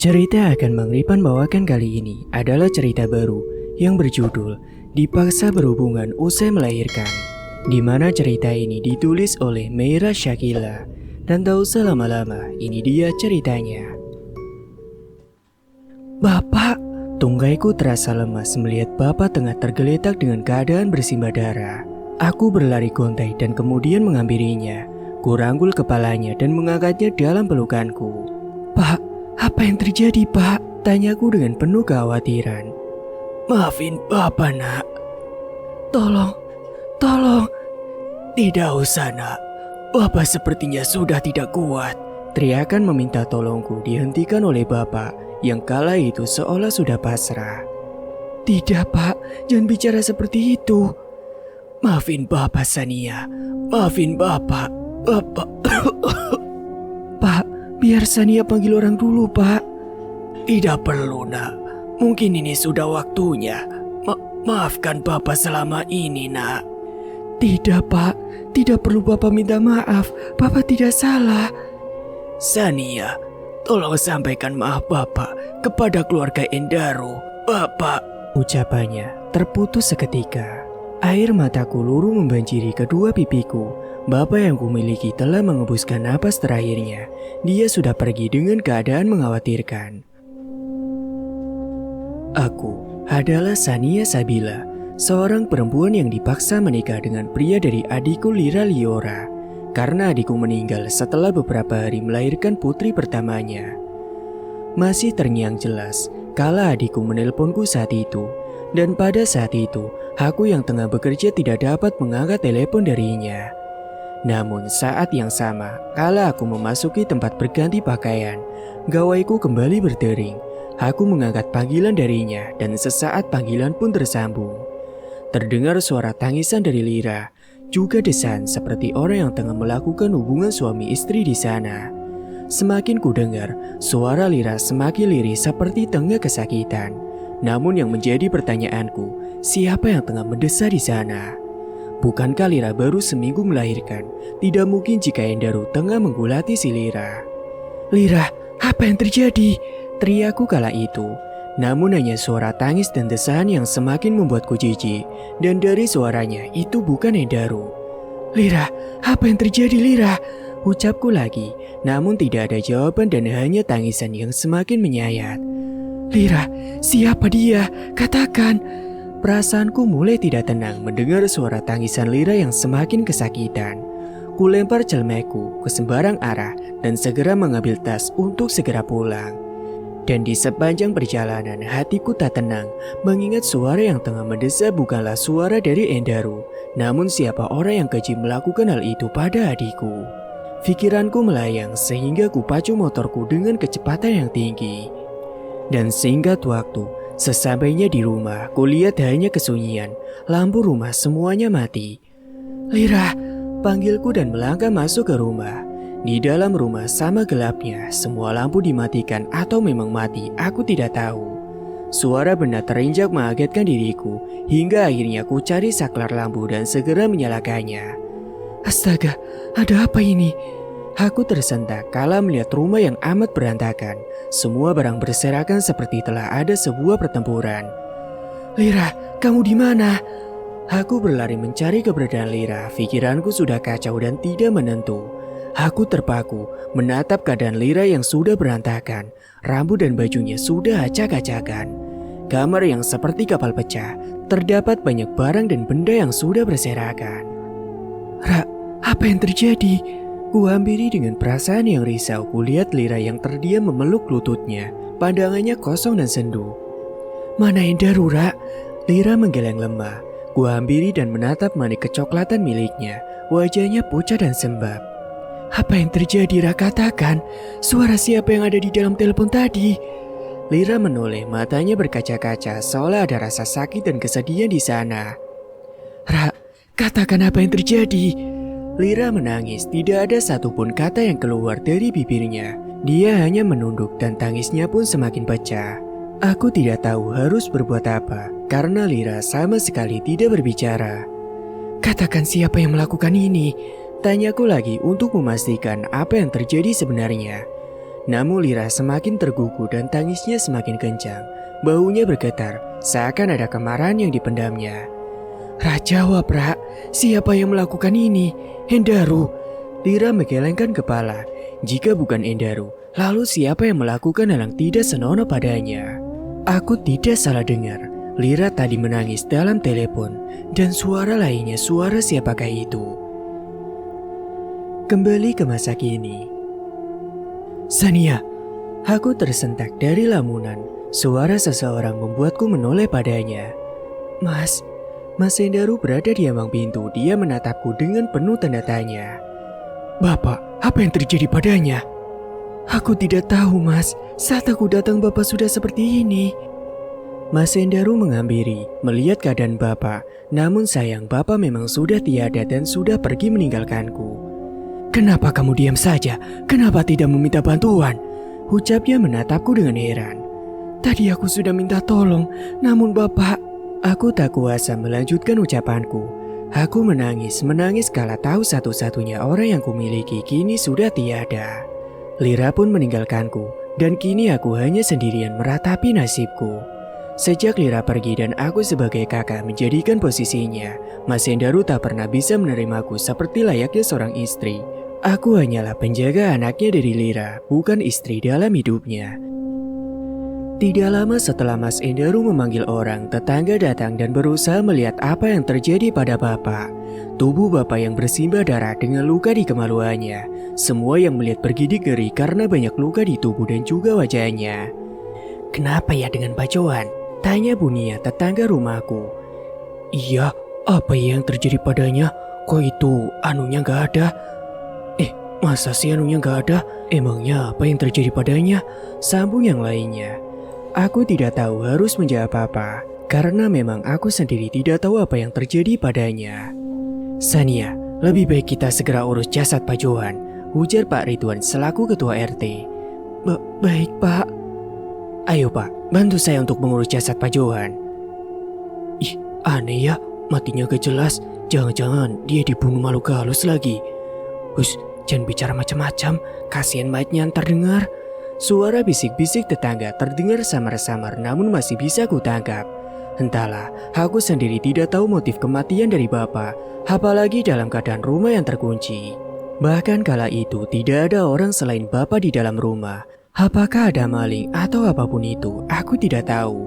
Cerita akan Bang Ripan bawakan kali ini adalah cerita baru yang berjudul Dipaksa Berhubungan Usai Melahirkan, di mana cerita ini ditulis oleh Meira Shakila. Dan tak usah lama-lama, ini dia ceritanya. Bapak, tunggaiku terasa lemas melihat bapak tengah tergeletak dengan keadaan bersimbah darah. Aku berlari gontai dan kemudian menghampirinya. Kurangkul kepalanya dan mengangkatnya dalam pelukanku. Pak, apa yang terjadi, Pak? Tanyaku dengan penuh kekhawatiran. Maafin Bapak, nak. Tolong. Tidak usah, nak. Bapak sepertinya sudah tidak kuat. Teriakan meminta tolongku dihentikan oleh Bapak yang kala itu seolah sudah pasrah. Tidak, Pak. Jangan bicara seperti itu. Maafin Bapak, Sania. Maafin Bapak. Bapak. Pak, biar Sania panggil orang dulu, Pak. Tidak perlu, nak. Mungkin ini sudah waktunya. Maafkan Bapak selama ini, nak. Tidak, Pak. Tidak perlu Bapak minta maaf. Bapak tidak salah. Sania, tolong sampaikan maaf Bapak kepada keluarga Endaro. Bapak. Ucapannya terputus seketika. Air mataku luruh membanjiri kedua pipiku. Bapak yang kumiliki telah mengembuskan napas terakhirnya. Dia sudah pergi dengan keadaan mengkhawatirkan. Aku adalah Sania Sabila, seorang perempuan yang dipaksa menikah dengan pria dari adikku Lira Liora. Karena adikku meninggal setelah beberapa hari melahirkan putri pertamanya. Masih terngiang jelas kala adikku menelponku saat itu. Dan pada saat itu, aku yang tengah bekerja tidak dapat mengangkat telepon darinya. Namun saat yang sama, kala aku memasuki tempat berganti pakaian, gawaiku kembali berdering. Aku mengangkat panggilan darinya dan sesaat panggilan pun tersambung. Terdengar suara tangisan dari Lira, juga desahan seperti orang yang tengah melakukan hubungan suami istri di sana. Semakin ku dengar, suara Lira semakin lirih seperti tengah kesakitan. Namun yang menjadi pertanyaanku, siapa yang tengah mendesah di sana? Bukankah Lira baru seminggu melahirkan? Tidak mungkin jika Endaro tengah menggulati si Lira. Lira, apa yang terjadi? Teriakku kala itu. Namun hanya suara tangis dan desahan yang semakin membuatku jijik. Dan dari suaranya itu bukan Endaro. Lira, apa yang terjadi Lira? Ucapku lagi, namun tidak ada jawaban dan hanya tangisan yang semakin menyayat. Lira, siapa dia? Katakan. Perasaanku mulai tidak tenang mendengar suara tangisan Lira yang semakin kesakitan. Ku lempar celemeku ke sembarang arah dan segera mengambil tas untuk segera pulang. Dan di sepanjang perjalanan hatiku tak tenang mengingat suara yang tengah mendesah bukanlah suara dari Endaro, namun siapa orang yang keji melakukan hal itu pada adikku. Pikiranku melayang sehingga ku pacu motorku dengan kecepatan yang tinggi. Dan singkat waktu, sesampainya di rumah, kulihat hanya kesunyian, lampu rumah semuanya mati. Lira, panggilku dan melangkah masuk ke rumah. Di dalam rumah sama gelapnya, semua lampu dimatikan atau memang mati, aku tidak tahu. Suara benda terinjak mengagetkan diriku, hingga akhirnya ku cari saklar lampu dan segera menyalakannya. Astaga, ada apa ini? Aku tersentak kala melihat rumah yang amat berantakan. Semua barang berserakan seperti telah ada sebuah pertempuran. Lira, kamu di mana? Aku berlari mencari keberadaan Lira. Pikiranku sudah kacau dan tidak menentu. Aku terpaku menatap keadaan Lira yang sudah berantakan. Rambut dan bajunya sudah acak-acakan. Kamar yang seperti kapal pecah. Terdapat banyak barang dan benda yang sudah berserakan. Ra, apa yang terjadi? Kuhampiri dengan perasaan yang risau. Kulihat Lira yang terdiam memeluk lututnya. Pandangannya kosong dan sendu. Mana Endaro, Ra? Lira menggeleng lemah. Kuhampiri dan menatap manik kecoklatan miliknya. Wajahnya pucat dan sembab. Apa yang terjadi, Ra? Katakan. Suara siapa yang ada di dalam telepon tadi? Lira menoleh, matanya berkaca-kaca seolah ada rasa sakit dan kesedihan di sana. Ra, katakan apa yang terjadi? Lira menangis, tidak ada satupun kata yang keluar dari bibirnya. Dia hanya menunduk dan tangisnya pun semakin pecah. Aku tidak tahu harus berbuat apa, karena Lira sama sekali tidak berbicara. Katakan siapa yang melakukan ini? Tanyaku lagi untuk memastikan apa yang terjadi sebenarnya. Namun Lira semakin tergugu dan tangisnya semakin kencang. Baunya bergetar, seakan ada kemarahan yang dipendamnya. "Rajawab, Ra, siapa yang melakukan ini? Endaru." Lira menggelengkan kepala. Jika bukan Endaru, lalu siapa yang melakukan hal yang tidak senonoh padanya? Aku tidak salah dengar. Lira tadi menangis dalam telepon. Dan suara lainnya, suara siapakah itu? Kembali ke masa kini. "Sania." Aku tersentak dari lamunan. Suara seseorang membuatku menoleh padanya. Mas Endaru berada di ambang pintu. Dia menatapku dengan penuh tanda tanya. "Bapak, apa yang terjadi padanya?" "Aku tidak tahu, Mas. Saat aku datang Bapak sudah seperti ini." Mas Endaru menghampiri melihat keadaan Bapak. Namun sayang Bapak memang sudah tiada dan sudah pergi meninggalkanku. "Kenapa kamu diam saja? Kenapa tidak meminta bantuan?" Ucapnya menatapku dengan heran. "Tadi aku sudah minta tolong, namun Bapak..." Aku tak kuasa melanjutkan ucapanku. Aku menangis kala tahu satu-satunya orang yang kumiliki kini sudah tiada. Lira pun meninggalkanku, dan kini aku hanya sendirian meratapi nasibku. Sejak Lira pergi dan aku sebagai kakak menjadikan posisinya, Mas Endaru tak pernah bisa menerimaku seperti layaknya seorang istri. Aku hanyalah penjaga anaknya dari Lira, bukan istri dalam hidupnya. Tidak lama setelah Mas Endaru memanggil orang, tetangga datang dan berusaha melihat apa yang terjadi pada Bapak. Tubuh Bapak yang bersimbah darah dengan luka di kemaluannya. Semua yang melihat bergidik ngeri karena banyak luka di tubuh dan juga wajahnya. "Kenapa ya dengan Pak Johan?" tanya Bunia, tetangga rumahku. "Iya, apa yang terjadi padanya? Kok itu anunya gak ada?" "Masa sih anunya gak ada? Emangnya apa yang terjadi padanya?" sambung yang lainnya. Aku tidak tahu harus menjawab apa, karena memang aku sendiri tidak tahu apa yang terjadi padanya. "Sania, lebih baik kita segera urus jasad Pak Johan," ujar Pak Ridwan selaku ketua RT. Baik Pak." "Ayo Pak, bantu saya untuk mengurus jasad Pak Johan." "Ih, aneh ya, matinya gak jelas. Jangan-jangan dia dibunuh makhluk halus lagi." "Hus, jangan bicara macam-macam, kasihan mayatnya ntar dengar." Suara bisik-bisik tetangga terdengar samar-samar namun masih bisa kutangkap. Entahlah, aku sendiri tidak tahu motif kematian dari Bapak, apalagi dalam keadaan rumah yang terkunci. Bahkan kala itu tidak ada orang selain Bapak di dalam rumah. Apakah ada maling atau apapun itu, aku tidak tahu.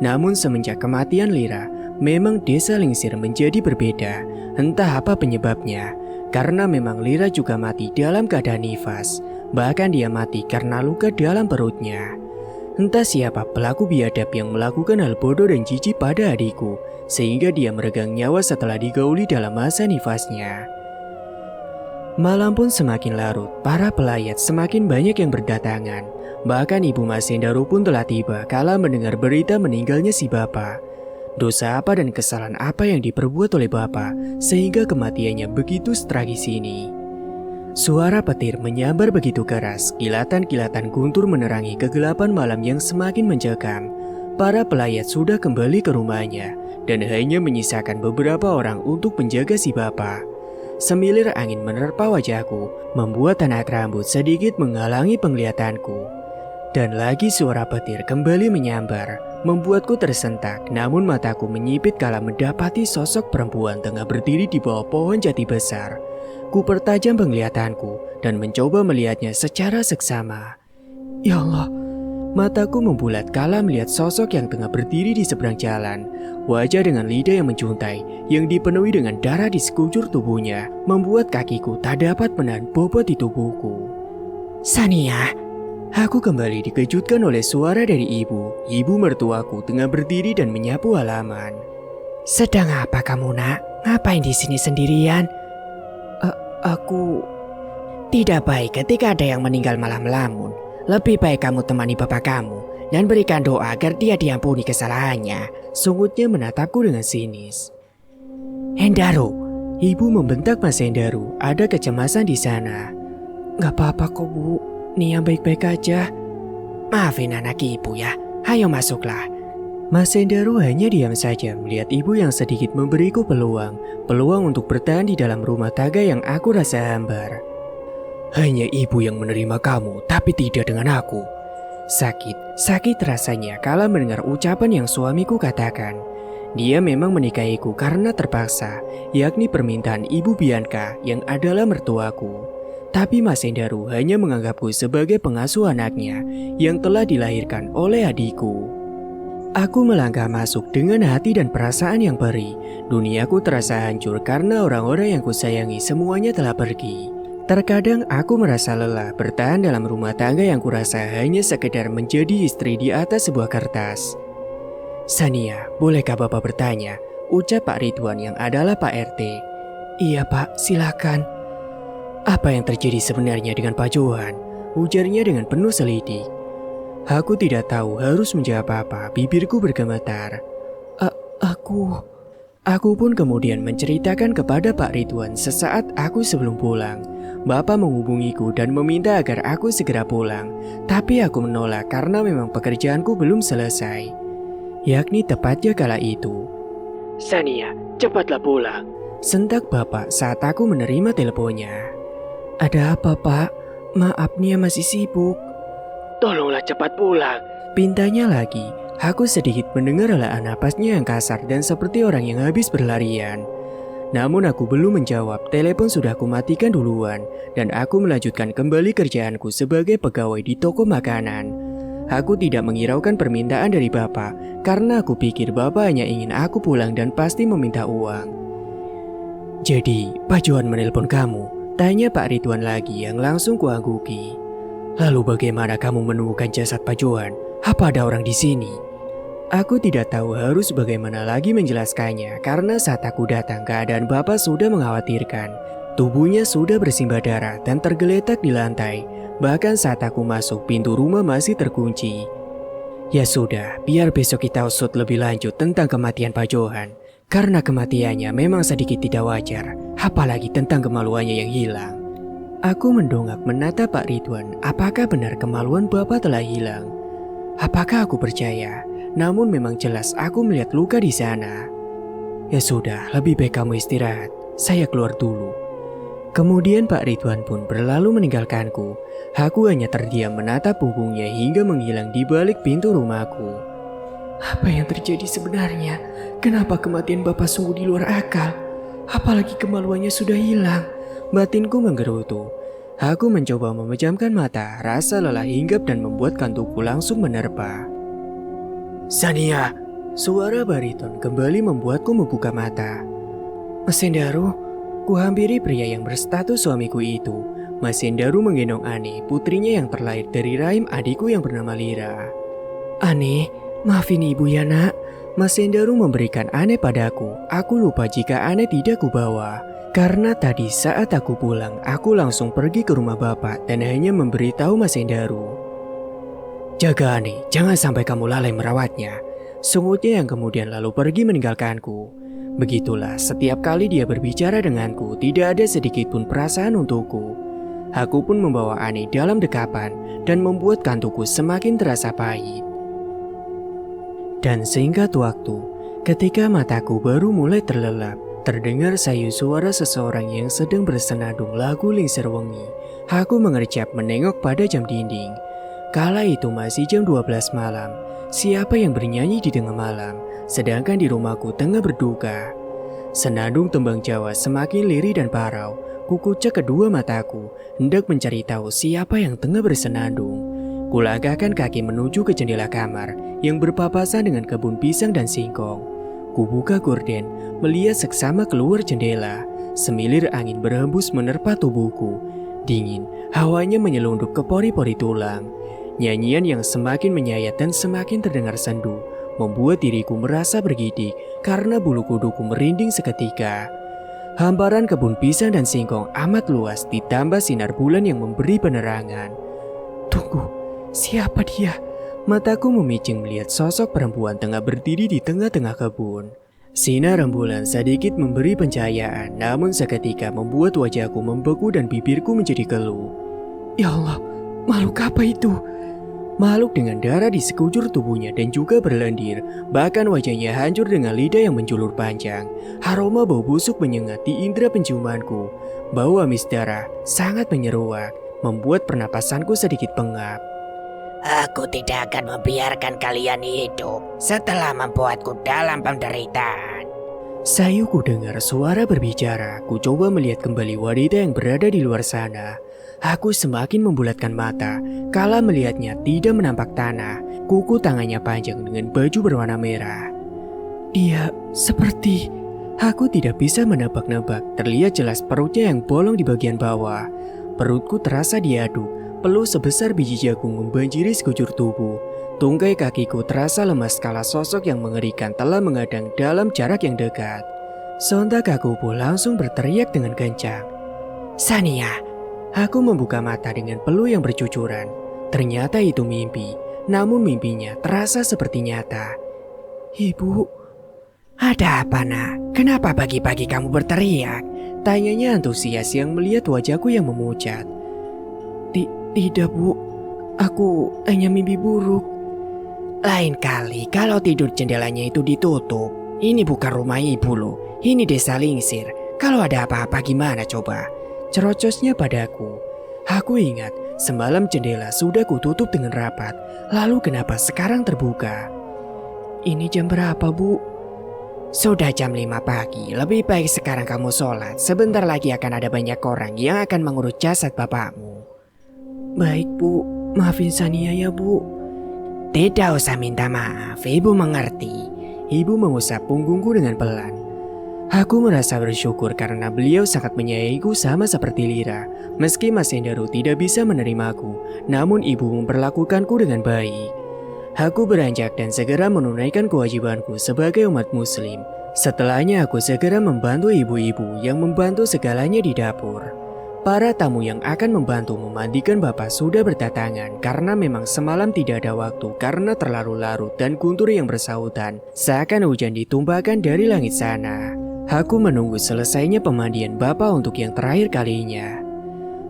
Namun semenjak kematian Lira, memang desa Lingsir menjadi berbeda. Entah apa penyebabnya, karena memang Lira juga mati dalam keadaan nifas. Bahkan dia mati karena luka dalam perutnya. Entah siapa pelaku biadab yang melakukan hal bodoh dan jijik pada adikku, sehingga dia meregang nyawa setelah digauli dalam masa nifasnya. Malam pun semakin larut, para pelayat semakin banyak yang berdatangan. Bahkan Ibu Mas Endaru pun telah tiba kala mendengar berita meninggalnya si Bapak. Dosa apa dan kesalahan apa yang diperbuat oleh Bapak, sehingga kematiannya begitu tragis ini. Suara petir menyambar begitu keras, kilatan-kilatan guntur menerangi kegelapan malam yang semakin mencekam. Para pelayat sudah kembali ke rumahnya, dan hanya menyisakan beberapa orang untuk menjaga si Bapak. Semilir angin menerpa wajahku, membuat tanak rambut sedikit menghalangi penglihatanku. Dan lagi suara petir kembali menyambar, membuatku tersentak, namun mataku menyipit kala mendapati sosok perempuan tengah berdiri di bawah pohon jati besar. Ku pertajam penglihatanku dan mencoba melihatnya secara seksama. Ya Allah, mataku membulat kala melihat sosok yang tengah berdiri di seberang jalan. Wajah dengan lidah yang mencuntai, yang dipenuhi dengan darah di sekujur tubuhnya, membuat kakiku tak dapat menahan bobot di tubuhku. "Sania!" Aku kembali dikejutkan oleh suara dari ibu mertuaku tengah berdiri dan menyapu halaman. "Sedang apa kamu, Nak? Ngapain di sini sendirian?" Aku... Tidak baik ketika ada yang meninggal malam melamun. Lebih baik kamu temani bapak kamu dan berikan doa agar dia diampuni kesalahannya. Sungutnya menatapku dengan sinis. "Endaru!" Ibu membentak Mas Endaru. Ada kecemasan di sana. "Gak apa-apa kok Bu, Nia baik-baik aja." "Maafin anak ibu ya, ayo masuklah." Mas Endaru hanya diam saja melihat ibu yang sedikit memberiku peluang untuk bertahan di dalam rumah tangga yang aku rasa hambar. Hanya ibu yang menerima kamu, tapi tidak dengan aku. Sakit rasanya kala mendengar ucapan yang suamiku katakan. Dia memang menikahiku karena terpaksa, yakni permintaan Ibu Bianca yang adalah mertuaku. Tapi Mas Endaru hanya menganggapku sebagai pengasuh anaknya yang telah dilahirkan oleh adikku. Aku melangkah masuk dengan hati dan perasaan yang perih. Duniaku terasa hancur karena orang-orang yang kusayangi semuanya telah pergi. Terkadang aku merasa lelah bertahan dalam rumah tangga yang kurasa hanya sekedar menjadi istri di atas sebuah kertas. Sania, bolehkah Bapak bertanya? Ucap Pak Ridwan yang adalah Pak RT. Iya Pak, silakan. Apa yang terjadi sebenarnya dengan Pak Johan? Ujarnya dengan penuh selidik. Aku tidak tahu harus menjawab apa, bibirku bergemetar. Aku pun kemudian menceritakan kepada Pak Ridwan sesaat aku sebelum pulang. Bapak menghubungiku dan meminta agar aku segera pulang. Tapi aku menolak karena memang pekerjaanku belum selesai. Yakni tepatnya kala itu. Sania, cepatlah pulang. Sentak Bapak saat aku menerima teleponnya. Ada apa Pak? Maaf Nia masih sibuk. Tolonglah cepat pulang. Pintanya lagi. Aku sedikit mendengar helaan napasnya yang kasar dan seperti orang yang habis berlarian. Namun aku belum menjawab, telepon sudah aku matikan duluan. Dan aku melanjutkan kembali kerjaanku sebagai pegawai di toko makanan. Aku tidak menghiraukan permintaan dari Bapak, karena aku pikir Bapak hanya ingin aku pulang dan pasti meminta uang. Jadi, Pak Johan menelpon kamu? Tanya Pak Ridwan lagi yang langsung kuangguki. Lalu bagaimana kamu menemukan jasad Pak Johan? Apa ada orang di sini? Aku tidak tahu harus bagaimana lagi menjelaskannya karena saat aku datang keadaan Bapak sudah mengkhawatirkan. Tubuhnya sudah bersimbah darah dan tergeletak di lantai. Bahkan saat aku masuk pintu rumah masih terkunci. Ya sudah, biar besok kita usut lebih lanjut tentang kematian Pak Johan. Karena kematiannya memang sedikit tidak wajar, apalagi tentang kemaluannya yang hilang. Aku mendongak menatap Pak Ridwan, apakah benar kemaluan Bapak telah hilang? Apakah aku percaya? Namun memang jelas aku melihat luka di sana. Ya sudah, lebih baik kamu istirahat. Saya keluar dulu. Kemudian Pak Ridwan pun berlalu meninggalkanku. Aku hanya terdiam menatap punggungnya hingga menghilang di balik pintu rumahku. Apa yang terjadi sebenarnya? Kenapa kematian Bapak sungguh di luar akal? Apalagi kemaluannya sudah hilang. Batinku menggerutu. Aku mencoba memejamkan mata, rasa lelah hinggap dan membuat kantukku langsung menerpa. Sania, suara bariton kembali membuatku membuka mata. Mas Endaru, kuhampiri pria yang berstatus suamiku itu. Mas Endaru menggendong Ani, putrinya yang terlahir dari rahim adikku yang bernama Lira. Ani, maafin ibu ya nak. Mas Endaru memberikan Ane padaku. Aku lupa jika Ane tidak kubawa. Karena tadi saat aku pulang, aku langsung pergi ke rumah Bapak dan hanya memberitahu Mas Endaru. Jaga Ani, jangan sampai kamu lalai merawatnya. Sungutnya yang kemudian lalu pergi meninggalkanku. Begitulah setiap kali dia berbicara denganku, tidak ada sedikit pun perasaan untukku. Aku pun membawa Ani dalam dekapan dan membuat kantukku semakin terasa pahit. Dan singkat waktu, ketika mataku baru mulai terlelap, terdengar sayu suara seseorang yang sedang bersenandung lagu Lingsir Wengi. Aku mengerjap menengok pada jam dinding. Kala itu masih jam 12 malam. Siapa yang bernyanyi di tengah malam, sedangkan di rumahku tengah berduka. Senandung tembang Jawa semakin lirih dan parau. Kukucek kedua mataku, hendak mencari tahu siapa yang tengah bersenandung. Kulangkahkan kaki menuju ke jendela kamar yang berpapasan dengan kebun pisang dan singkong. Kubuka gorden, melihat seksama keluar jendela. Semilir angin berhembus menerpa tubuhku. Dingin, hawanya menyelundup ke pori-pori tulang. Nyanyian yang semakin menyayat dan semakin terdengar sendu membuat diriku merasa bergidik karena bulu kuduku merinding seketika. Hamparan kebun pisang dan singkong amat luas ditambah sinar bulan yang memberi penerangan. Tunggu, siapa dia? Mataku memicing melihat sosok perempuan tengah berdiri di tengah-tengah kebun. Sinar rembulan sedikit memberi pencahayaan, namun seketika membuat wajahku membeku dan bibirku menjadi keluh. Ya Allah, makhluk apa itu? Makhluk dengan darah di sekujur tubuhnya dan juga berlendir. Bahkan wajahnya hancur dengan lidah yang menjulur panjang. Aroma bau busuk menyengat di indera penciumanku. Bau amis darah sangat menyeruak, membuat pernapasanku sedikit pengap. Aku tidak akan membiarkan kalian hidup setelah membuatku dalam penderitaan. Sayuku dengar suara berbicara. Ku coba melihat kembali wanita yang berada di luar sana. Aku semakin membulatkan mata. Kala melihatnya tidak menampak tanah. Kuku tangannya panjang dengan baju berwarna merah. Dia seperti... Aku tidak bisa menebak-nebak. Terlihat jelas perutnya yang bolong di bagian bawah. Perutku terasa diaduk. Peluh sebesar biji jagung membanjiri sekujur tubuh. Tungkai kakiku terasa lemas kala sosok yang mengerikan telah menghadang dalam jarak yang dekat. Sontak aku pun langsung berteriak dengan kencang. Sania! Aku membuka mata dengan peluh yang bercucuran. Ternyata itu mimpi. Namun mimpinya terasa seperti nyata. Ibu, ada apa nak? Kenapa pagi-pagi kamu berteriak? Tanyanya antusias yang melihat wajahku yang memucat. Tidak bu, aku hanya mimpi buruk. Lain kali kalau tidur jendelanya itu ditutup. Ini bukan rumah ibu loh, ini desa Lingsir. Kalau ada apa-apa gimana coba? Cerocosnya padaku. Aku ingat semalam jendela sudah kututup dengan rapat. Lalu kenapa sekarang terbuka? Ini jam berapa bu? Sudah jam 5 pagi, lebih baik sekarang kamu sholat. Sebentar lagi akan ada banyak orang yang akan mengurus jasad bapakmu. Baik bu, maafin Sania ya bu. Tidak usah minta maaf, ibu mengerti. Ibu mengusap punggungku dengan pelan. Aku merasa bersyukur karena beliau sangat menyayangiku sama seperti Lira. Meski Mas Endaru tidak bisa menerimaku, namun ibu memperlakukanku dengan baik. Aku beranjak dan segera menunaikan kewajibanku sebagai umat muslim. Setelahnya aku segera membantu ibu-ibu yang membantu segalanya di dapur. Para tamu yang akan membantu memandikan bapak sudah berdatangan karena memang semalam tidak ada waktu karena terlalu larut dan guntur yang bersautan. Seakan hujan ditumpahkan dari langit sana. Aku menunggu selesainya pemandian bapak untuk yang terakhir kalinya.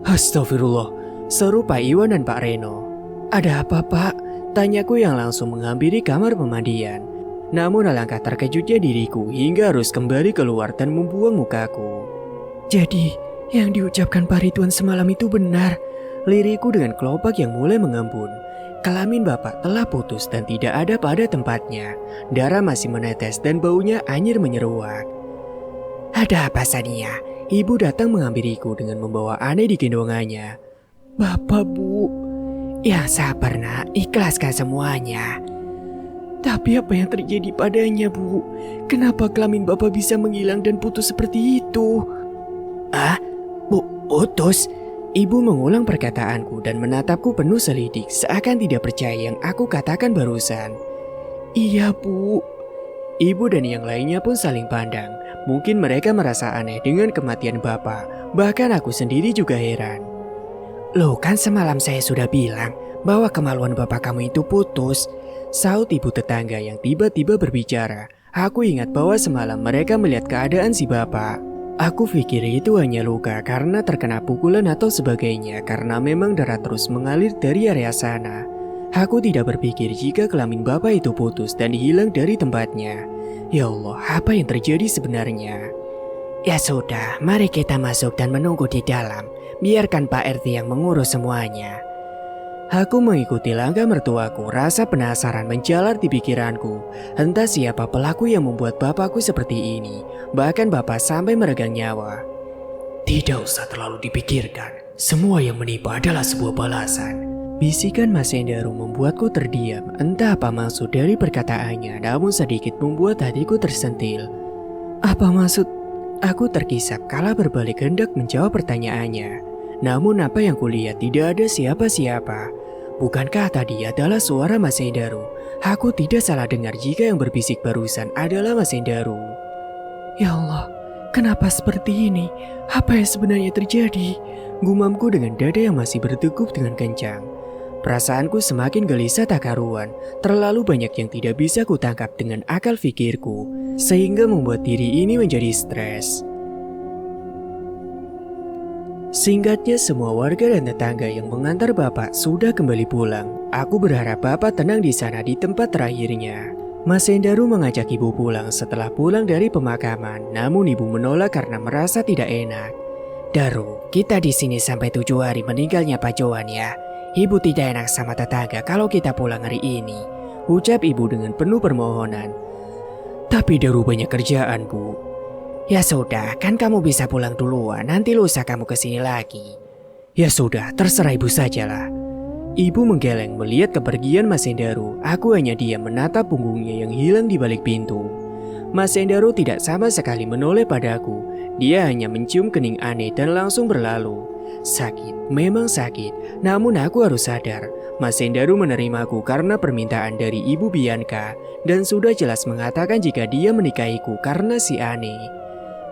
Astagfirullah, seru Pak Iwan dan Pak Reno. Ada apa pak? Tanyaku yang langsung menghampiri kamar pemandian. Namun alangkah terkejutnya diriku hingga harus kembali keluar dan membuang mukaku. Jadi, yang diucapkan Pak Ridwan semalam itu benar. Liriku dengan kelopak yang mulai mengembun. Kelamin bapak telah putus dan tidak ada pada tempatnya. Darah masih menetes dan baunya anyir menyeruak. Ada apa Sania? Ibu datang menghampiriku dengan membawa aneh di gendongannya. Bapak bu. Ya sabar nak, ikhlaskan semuanya. Tapi apa yang terjadi padanya bu? Kenapa kelamin bapak bisa menghilang dan putus seperti itu? Ah? Putus? Ibu mengulang perkataanku dan menatapku penuh selidik seakan tidak percaya yang aku katakan barusan. Iya bu. Ibu dan yang lainnya pun saling pandang. Mungkin mereka merasa aneh dengan kematian bapak. Bahkan aku sendiri juga heran. Loh kan semalam saya sudah bilang bahwa kemaluan bapak kamu itu putus. Saut ibu tetangga yang tiba-tiba berbicara. Aku ingat bahwa semalam mereka melihat keadaan si bapak. Aku pikir itu hanya luka karena terkena pukulan atau sebagainya karena memang darah terus mengalir dari area sana. Aku tidak berpikir jika kelamin bapak itu putus dan hilang dari tempatnya. Ya Allah, apa yang terjadi sebenarnya? Ya sudah, mari kita masuk dan menunggu di dalam. Biarkan Pak RT yang mengurus semuanya. Aku mengikuti langkah mertuaku, rasa penasaran menjalar di pikiranku. Entah siapa pelaku yang membuat bapakku seperti ini. Bahkan bapak sampai meregang nyawa. Tidak usah terlalu dipikirkan. Semua yang menimpa adalah sebuah balasan. Bisikan Mas Endaru membuatku terdiam. Entah apa maksud dari perkataannya, namun sedikit membuat hatiku tersentil. Apa maksud? Aku terkisap kala berbalik hendak menjawab pertanyaannya. Namun apa yang kulihat tidak ada siapa-siapa. Bukankah tadi adalah suara Mas Endaru? Aku tidak salah dengar jika yang berbisik barusan adalah Mas Endaru. Ya Allah, kenapa seperti ini? Apa yang sebenarnya terjadi? Gumamku dengan dada yang masih berdegup dengan kencang. Perasaanku semakin gelisah tak karuan. Terlalu banyak yang tidak bisa kutangkap dengan akal pikirku, sehingga membuat diri ini menjadi stres. Singkatnya, semua warga dan tetangga yang mengantar bapak sudah kembali pulang. Aku berharap bapak tenang di sana di tempat terakhirnya. Mas Endaru mengajak ibu pulang setelah pulang dari pemakaman, namun ibu menolak karena merasa tidak enak. Daru, kita di sini sampai 7 hari meninggalnya Pak Johan ya. Ibu tidak enak sama tetangga kalau kita pulang hari ini, ucap ibu dengan penuh permohonan. Tapi Daru banyak kerjaan, Bu. Ya sudah, kan kamu bisa pulang duluan, nanti lusa kamu kesini lagi. Ya sudah, terserah ibu sajalah. Ibu menggeleng melihat kepergian Mas Endaru. Aku hanya diam menatap punggungnya yang hilang di balik pintu. Mas Endaru tidak sama sekali menoleh padaku. Dia hanya mencium kening aneh dan langsung berlalu. Sakit, memang sakit. Namun aku harus sadar, Mas Endaru menerimaku karena permintaan dari Ibu Bianca dan sudah jelas mengatakan jika dia menikahiku karena si aneh.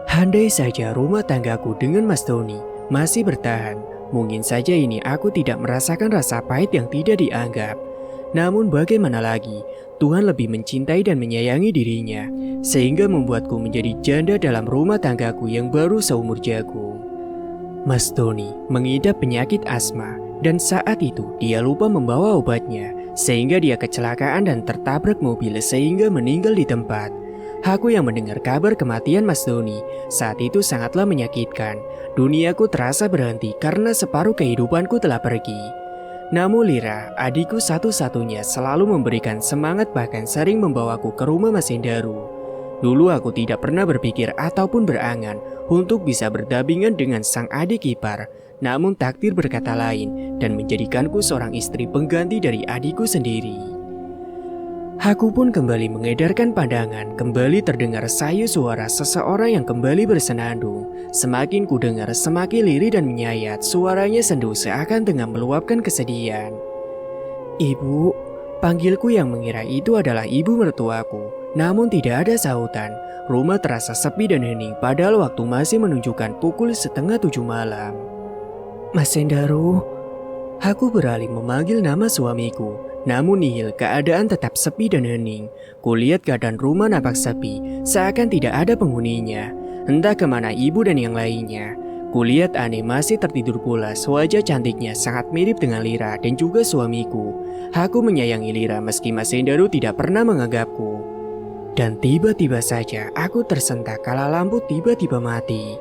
Andai saja rumah tanggaku dengan Mas Tony masih bertahan, mungkin saja ini aku tidak merasakan rasa pahit yang tidak dianggap. Namun bagaimana lagi, Tuhan lebih mencintai dan menyayangi dirinya, sehingga membuatku menjadi janda dalam rumah tanggaku yang baru seumur jagung. Mas Tony mengidap penyakit asma, dan saat itu dia lupa membawa obatnya, sehingga dia kecelakaan dan tertabrak mobil sehingga meninggal di tempat. Aku yang mendengar kabar kematian Mas Tony saat itu sangatlah menyakitkan. Duniaku terasa berhenti karena separuh kehidupanku telah pergi. Namun Lira, adikku satu-satunya, selalu memberikan semangat bahkan sering membawaku ke rumah Mas Endaru. Dulu aku tidak pernah berpikir ataupun berangan untuk bisa berdampingan dengan sang adik ipar. Namun takdir berkata lain dan menjadikanku seorang istri pengganti dari adikku sendiri. Aku pun kembali mengedarkan pandangan, kembali terdengar sayu suara seseorang yang kembali bersenandung. Semakin ku dengar semakin lirih dan menyayat, suaranya sendu seakan tengah meluapkan kesedihan. Ibu, panggilku yang mengira itu adalah ibu mertuaku. Namun tidak ada sahutan, rumah terasa sepi dan hening padahal waktu masih menunjukkan pukul 6:30 malam. Mas Endaru, aku beralih memanggil nama suamiku. Namun nihil, keadaan tetap sepi dan hening. Kulihat keadaan rumah nampak sepi, seakan tidak ada penghuninya. Entah kemana ibu dan yang lainnya. Kulihat aneh masih tertidur pulas, wajah cantiknya sangat mirip dengan Lira dan juga suamiku. Aku menyayangi Lira meski Mas Endaru tidak pernah menganggapku. Dan tiba-tiba saja aku tersentak kala lampu tiba-tiba mati.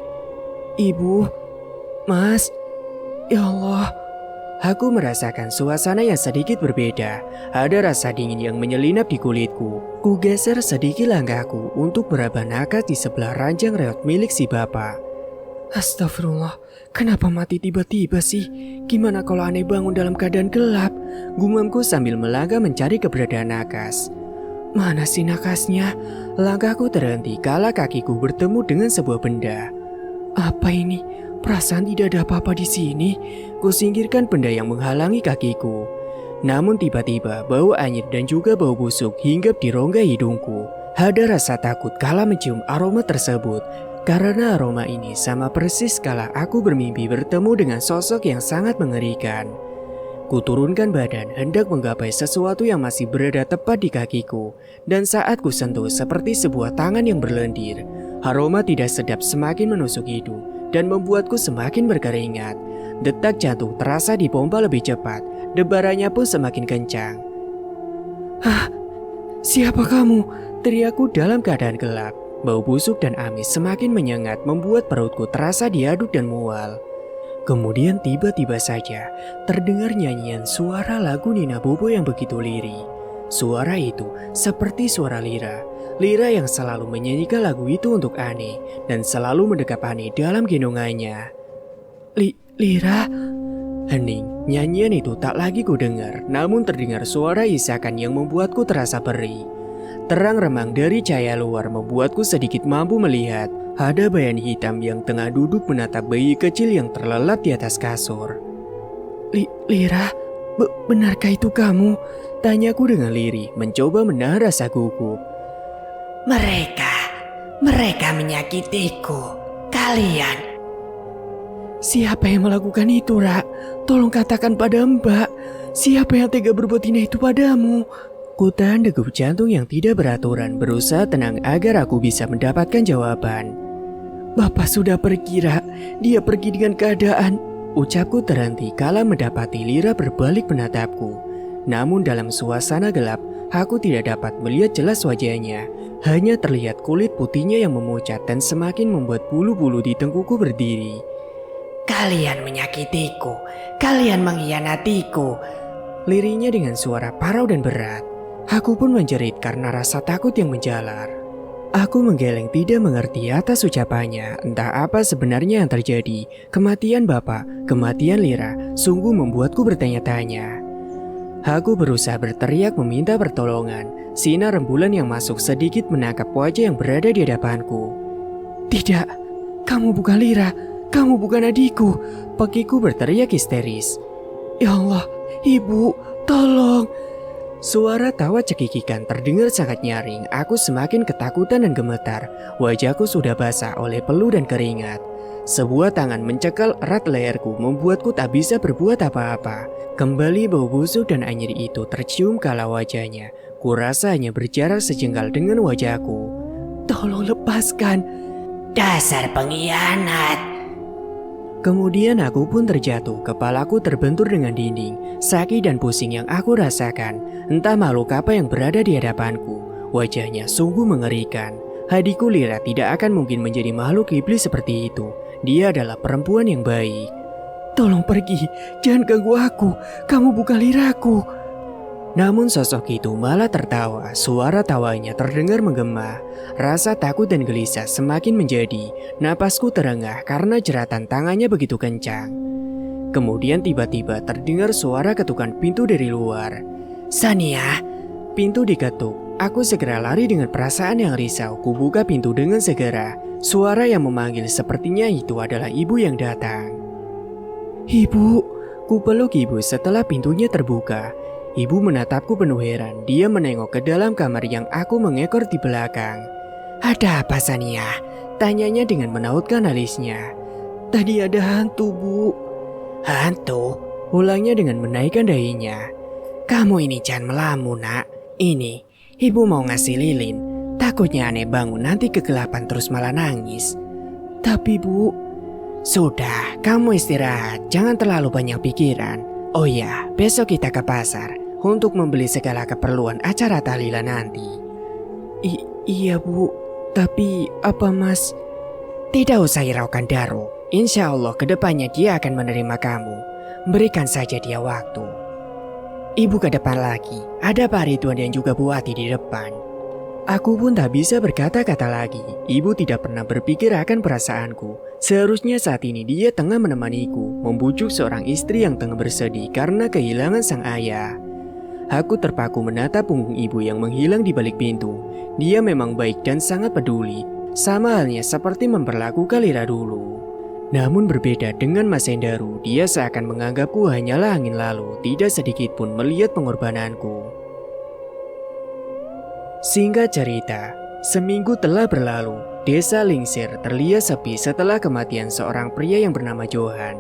Ibu, Mas, ya Allah. Aku merasakan suasana yang sedikit berbeda. Ada rasa dingin yang menyelinap di kulitku. Ku geser sedikit langkahku untuk meraba nakas di sebelah ranjang reot milik si bapak. Astagfirullah, kenapa mati tiba-tiba sih? Gimana kalau aneh bangun dalam keadaan gelap? Gumamku sambil melangkah mencari keberadaan nakas. Mana sih nakasnya? Langkahku terhenti kala kakiku bertemu dengan sebuah benda. Apa ini? Perasaan tidak ada apa-apa di sini. Kusingkirkan benda yang menghalangi kakiku. Namun tiba-tiba bau anyir dan juga bau busuk hinggap di rongga hidungku. Ada rasa takut kala mencium aroma tersebut. Karena aroma ini sama persis kala aku bermimpi bertemu dengan sosok yang sangat mengerikan. Kuturunkan badan hendak menggapai sesuatu yang masih berada tepat di kakiku. Dan saat ku sentuh seperti sebuah tangan yang berlendir. Aroma tidak sedap semakin menusuk hidung dan membuatku semakin berkeringat. Detak jantung terasa dipompa lebih cepat, debarannya pun semakin kencang. "Hah, siapa kamu?" teriakku dalam keadaan gelap. Bau busuk dan amis semakin menyengat membuat perutku terasa diaduk dan mual. Kemudian tiba-tiba saja terdengar nyanyian suara lagu Nina Bobo yang begitu lirih. Suara itu seperti suara Lira. Lira yang selalu menyanyikan lagu itu untuk Aneh dan selalu mendekap Aneh dalam gendongannya. Lira? Hening, nyanyian itu tak lagi ku dengar, namun terdengar suara isakan yang membuatku terasa perih. Terang remang dari cahaya luar membuatku sedikit mampu melihat ada bayangan hitam yang tengah duduk menatap bayi kecil yang terlelap di atas kasur. Lira, benarkah itu kamu? Tanyaku dengan lirih, mencoba menahan rasa gugup. Mereka menyakitiku. Kalian. Siapa yang melakukan itu, Ra? Tolong katakan pada Mbak. Siapa yang tega berbuat ini itu padamu? Kutahan degup jantung yang tidak beraturan, berusaha tenang agar aku bisa mendapatkan jawaban. Bapak sudah pergi, Ra. Dia pergi dengan keadaan. Ucapku terhenti kala mendapati Lira berbalik menatapku. Namun dalam suasana gelap, aku tidak dapat melihat jelas wajahnya. Hanya terlihat kulit putihnya yang memucat dan semakin membuat bulu-bulu di tengkukku berdiri. Kalian menyakitiku, kalian mengkhianatiku. Lirihnya dengan suara parau dan berat. Aku pun menjerit karena rasa takut yang menjalar. Aku menggeleng tidak mengerti atas ucapannya. Entah apa sebenarnya yang terjadi. Kematian Bapak, kematian Lira, sungguh membuatku bertanya-tanya. Aku berusaha berteriak meminta pertolongan. Sinar rembulan yang masuk sedikit menangkap wajah yang berada di hadapanku. Tidak, kamu bukan Lira, kamu bukan adikku. Pekiku berteriak histeris. Ya Allah, Ibu, tolong. Suara tawa cekikikan terdengar sangat nyaring. Aku semakin ketakutan dan gemetar. Wajahku sudah basah oleh peluh dan keringat. Sebuah tangan mencekal erat leherku membuatku tak bisa berbuat apa-apa. Kembali bau busuk dan anyir itu tercium kala wajahnya. Kurasa hanya berjarak sejengkal dengan wajahku. Tolong lepaskan. Dasar pengkhianat. Kemudian aku pun terjatuh, kepalaku terbentur dengan dinding. Sakit dan pusing yang aku rasakan. Entah makhluk apa yang berada di hadapanku. Wajahnya sungguh mengerikan. Adikku Lira tidak akan mungkin menjadi makhluk iblis seperti itu. Dia adalah perempuan yang baik. Tolong pergi, jangan ganggu aku. Kamu bukan Liraku. Namun sosok itu malah tertawa. Suara tawanya terdengar menggema. Rasa takut dan gelisah semakin menjadi. Napasku terengah karena jeratan tangannya begitu kencang. Kemudian tiba-tiba terdengar suara ketukan pintu dari luar. Sania. Pintu diketuk. Aku segera lari dengan perasaan yang risau. Kubuka pintu dengan segera. Suara yang memanggil sepertinya itu adalah ibu yang datang. Ibu, kupeluk ibu setelah pintunya terbuka. Ibu menatapku penuh heran. Dia menengok ke dalam kamar yang aku mengekor di belakang. Ada apa, Sania? Tanyanya dengan menautkan alisnya. Tadi ada hantu, Bu. Hantu? Ulangnya dengan menaikkan dahinya. Kamu ini jangan melamun, Nak. Ini, Ibu mau ngasih lilin. Takutnya aneh bangun nanti kegelapan terus malah nangis. Tapi, Bu. Sudah, kamu istirahat. Jangan terlalu banyak pikiran. Oh ya, besok kita ke pasar untuk membeli segala keperluan acara tahlilan nanti. Iya, Bu. Tapi apa, Mas? Tidak usah hiraukan Daru. Insya Allah kedepannya dia akan menerima kamu. Berikan saja dia waktu. Ibu ke depan lagi. Ada Pak Ridwan dan juga Bu Ati di depan. Aku pun tak bisa berkata-kata lagi. Ibu tidak pernah berpikir akan perasaanku. Seharusnya saat ini dia tengah menemaniku, membujuk seorang istri yang tengah bersedih karena kehilangan sang ayah. Aku terpaku menatap punggung ibu yang menghilang di balik pintu. Dia memang baik dan sangat peduli, sama halnya seperti memperlakukan Lira dulu. Namun berbeda dengan Mas Endaru, dia seakan menganggapku hanyalah angin lalu, tidak sedikit pun melihat pengorbananku. Singkat cerita, seminggu telah berlalu. Desa Lingsir terlihat sepi setelah kematian seorang pria yang bernama Johan.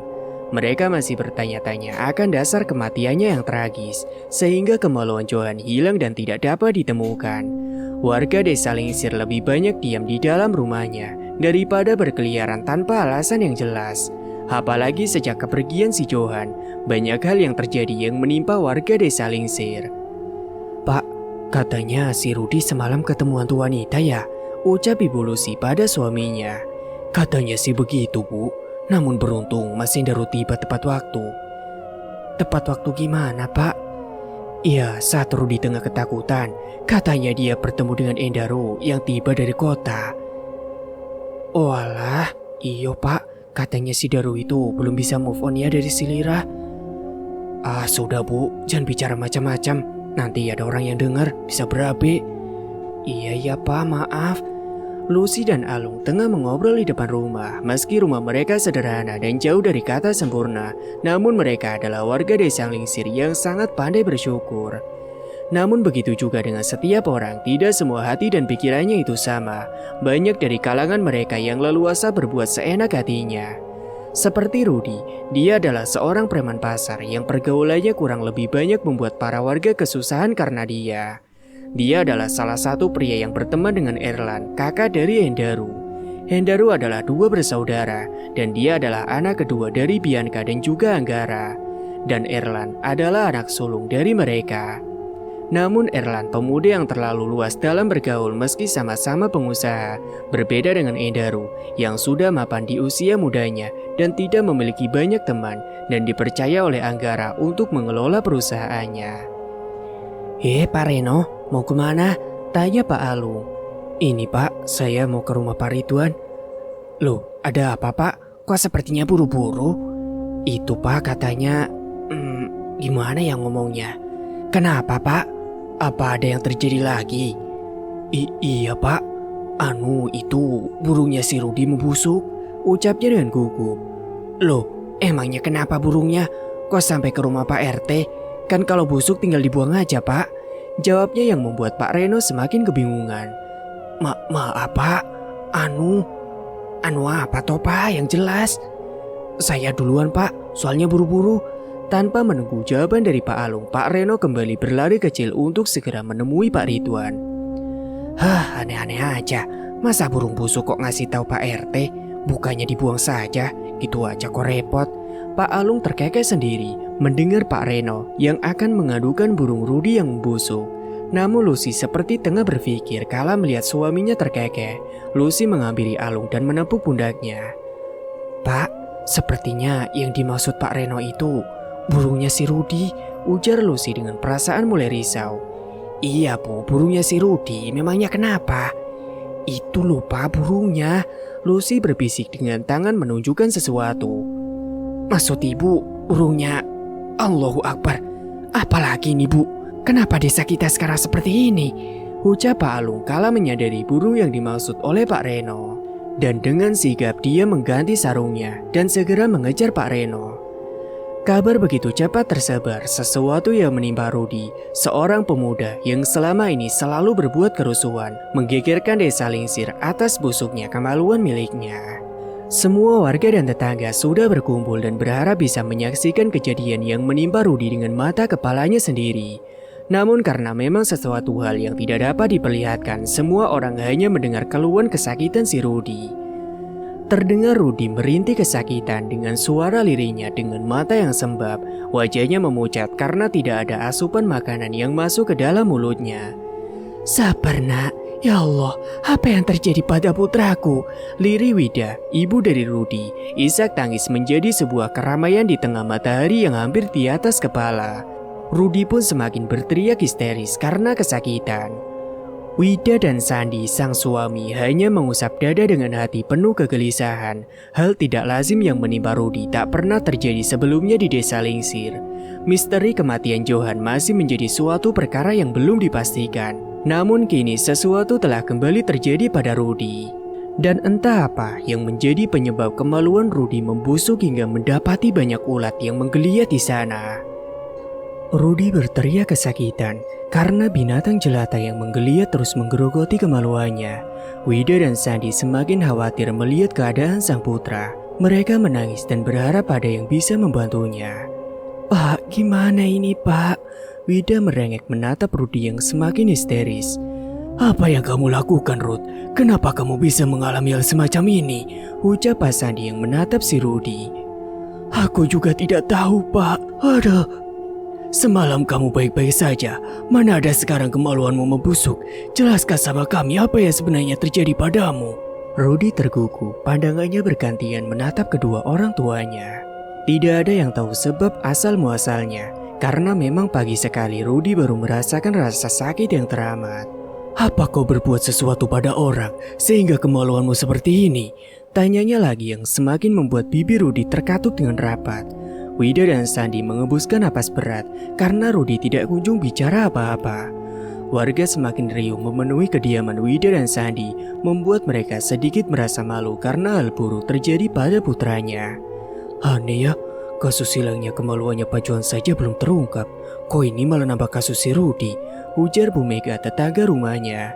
Mereka masih bertanya-tanya akan dasar kematiannya yang tragis, sehingga kemaluan Johan hilang dan tidak dapat ditemukan. Warga desa Lingsir lebih banyak diam di dalam rumahnya daripada berkeliaran tanpa alasan yang jelas. Apalagi sejak kepergian si Johan, banyak hal yang terjadi yang menimpa warga desa Lingsir. Pak, katanya si Rudi semalam ketemu hantu wanita ya? Ucap Ibu Lucy pada suaminya. Katanya sih begitu, Bu. Namun beruntung Mas Endaru tiba tepat waktu. Tepat waktu gimana, Pak? Iya, saat Rudi tengah ketakutan, katanya dia bertemu dengan Endaru yang tiba dari kota. Oh alah, iyo Pak. Katanya si Daru itu belum bisa move on ya dari si Lira. Ah sudah Bu, jangan bicara macam-macam. Nanti ada orang yang dengar, bisa berabe. Iya Pak, maaf. Lucy dan Alung tengah mengobrol di depan rumah. Meski rumah mereka sederhana dan jauh dari kata sempurna, namun mereka adalah warga desa Lingsir yang sangat pandai bersyukur. Namun begitu juga dengan setiap orang, tidak semua hati dan pikirannya itu sama. Banyak dari kalangan mereka yang leluasa berbuat seenak hatinya. Seperti Rudi, dia adalah seorang preman pasar yang pergaulannya kurang lebih banyak membuat para warga kesusahan karena dia. Dia adalah salah satu pria yang berteman dengan Erlan, kakak dari Endaru. Hendaru adalah dua bersaudara dan dia adalah anak kedua dari Bianca dan juga Anggara. Dan Erlan adalah anak sulung dari mereka. Namun Erlan pemuda yang terlalu luas dalam bergaul meski sama-sama pengusaha, berbeda dengan Hendaru yang sudah mapan di usia mudanya dan tidak memiliki banyak teman dan dipercaya oleh Anggara untuk mengelola perusahaannya. Pak Reno, mau kemana? Tanya Pak Alung. Ini Pak, saya mau ke rumah Pak Ridwan. Loh, ada apa Pak? Kok sepertinya buru-buru? Itu Pak katanya, gimana yang ngomongnya? Kenapa Pak? Apa ada yang terjadi lagi? Iya Pak, itu burungnya si Rudi membusuk, ucapnya dengan gugup. Loh, emangnya kenapa burungnya? Kok sampai ke rumah Pak RT? Kan kalau busuk tinggal dibuang aja Pak. Jawabnya yang membuat Pak Reno semakin kebingungan. Maaf Pak, anu apa toh Pak yang jelas? Saya duluan Pak, soalnya buru-buru. Tanpa menunggu jawaban dari Pak Alung, Pak Reno kembali berlari kecil untuk segera menemui Pak Ridwan. Aneh-aneh aja. Masa burung busuk kok ngasih tahu Pak RT? Bukannya dibuang saja, gitu aja kok repot. Pak Alung terkekeh sendiri mendengar Pak Reno yang akan mengadukan burung Rudi yang membusuk. Namun Lucy seperti tengah berpikir kala melihat suaminya terkekeh. Lucy menghampiri Alung dan menepuk pundaknya. Pak, sepertinya yang dimaksud Pak Reno itu burungnya si Rudi, ujar Lucy dengan perasaan mulai risau. Iya Bu, burungnya si Rudi, memangnya kenapa? Itu loh Pak burungnya, Lucy berbisik dengan tangan menunjukkan sesuatu. Maksud Ibu, burungnya? Allahu Akbar, apalagi ini Bu? Kenapa desa kita sekarang seperti ini? Ucap Pak Alung kala menyadari burung yang dimaksud oleh Pak Reno. Dan dengan sigap dia mengganti sarungnya dan segera mengejar Pak Reno. Kabar begitu cepat tersebar, sesuatu yang menimpa Rudi, seorang pemuda yang selama ini selalu berbuat kerusuhan, menggegerkan desa Lingsir atas busuknya kemaluan miliknya. Semua warga dan tetangga sudah berkumpul dan berharap bisa menyaksikan kejadian yang menimpa Rudi dengan mata kepalanya sendiri. Namun karena memang sesuatu hal yang tidak dapat diperlihatkan, semua orang hanya mendengar keluhan kesakitan si Rudi. Terdengar Rudi merintih kesakitan dengan suara lirihnya dengan mata yang sembab, wajahnya memucat karena tidak ada asupan makanan yang masuk ke dalam mulutnya. Sabar nak, ya Allah, apa yang terjadi pada putraku? Lirih Wida, ibu dari Rudi, isak tangis menjadi sebuah keramaian di tengah matahari yang hampir di atas kepala. Rudi pun semakin berteriak histeris karena kesakitan. Wida dan Sandi, sang suami, hanya mengusap dada dengan hati penuh kegelisahan. Hal tidak lazim yang menimpa Rudi tak pernah terjadi sebelumnya di desa Lingsir. Misteri kematian Johan masih menjadi suatu perkara yang belum dipastikan. Namun kini sesuatu telah kembali terjadi pada Rudi. Dan entah apa yang menjadi penyebab kemaluan Rudi membusuk hingga mendapati banyak ulat yang menggeliat di sana. Rudi berteriak kesakitan karena binatang jelata yang menggeliat terus menggerogoti kemaluannya. Wida dan Sandi semakin khawatir melihat keadaan sang putra. Mereka menangis dan berharap ada yang bisa membantunya. Pak, gimana ini Pak? Wida merengek menatap Rudi yang semakin histeris. Apa yang kamu lakukan Rud? Kenapa kamu bisa mengalami hal semacam ini? Ucap Pak Sandi yang menatap si Rudi. Aku juga tidak tahu Pak. Aduh. Semalam kamu baik-baik saja. Mana ada sekarang kemaluanmu membusuk? Jelaskan sama kami apa yang sebenarnya terjadi padamu. Rudi tergugu, pandangannya bergantian menatap kedua orang tuanya. Tidak ada yang tahu sebab asal-muasalnya, karena memang pagi sekali Rudi baru merasakan rasa sakit yang teramat. Apa kau berbuat sesuatu pada orang sehingga kemaluanmu seperti ini? Tanyanya lagi yang semakin membuat bibir Rudi terkatup dengan rapat. Wida dan Sandi mengembuskan napas berat karena Rudi tidak kunjung bicara apa-apa. Warga semakin riuh memenuhi kediaman Wida dan Sandi, membuat mereka sedikit merasa malu karena hal buruk terjadi pada putranya. Aneh ya, kasus hilangnya kemaluannya Pak Johan saja belum terungkap. Kok ini malah nambah kasus si Rudi? Ujar Bu Mega tetangga rumahnya.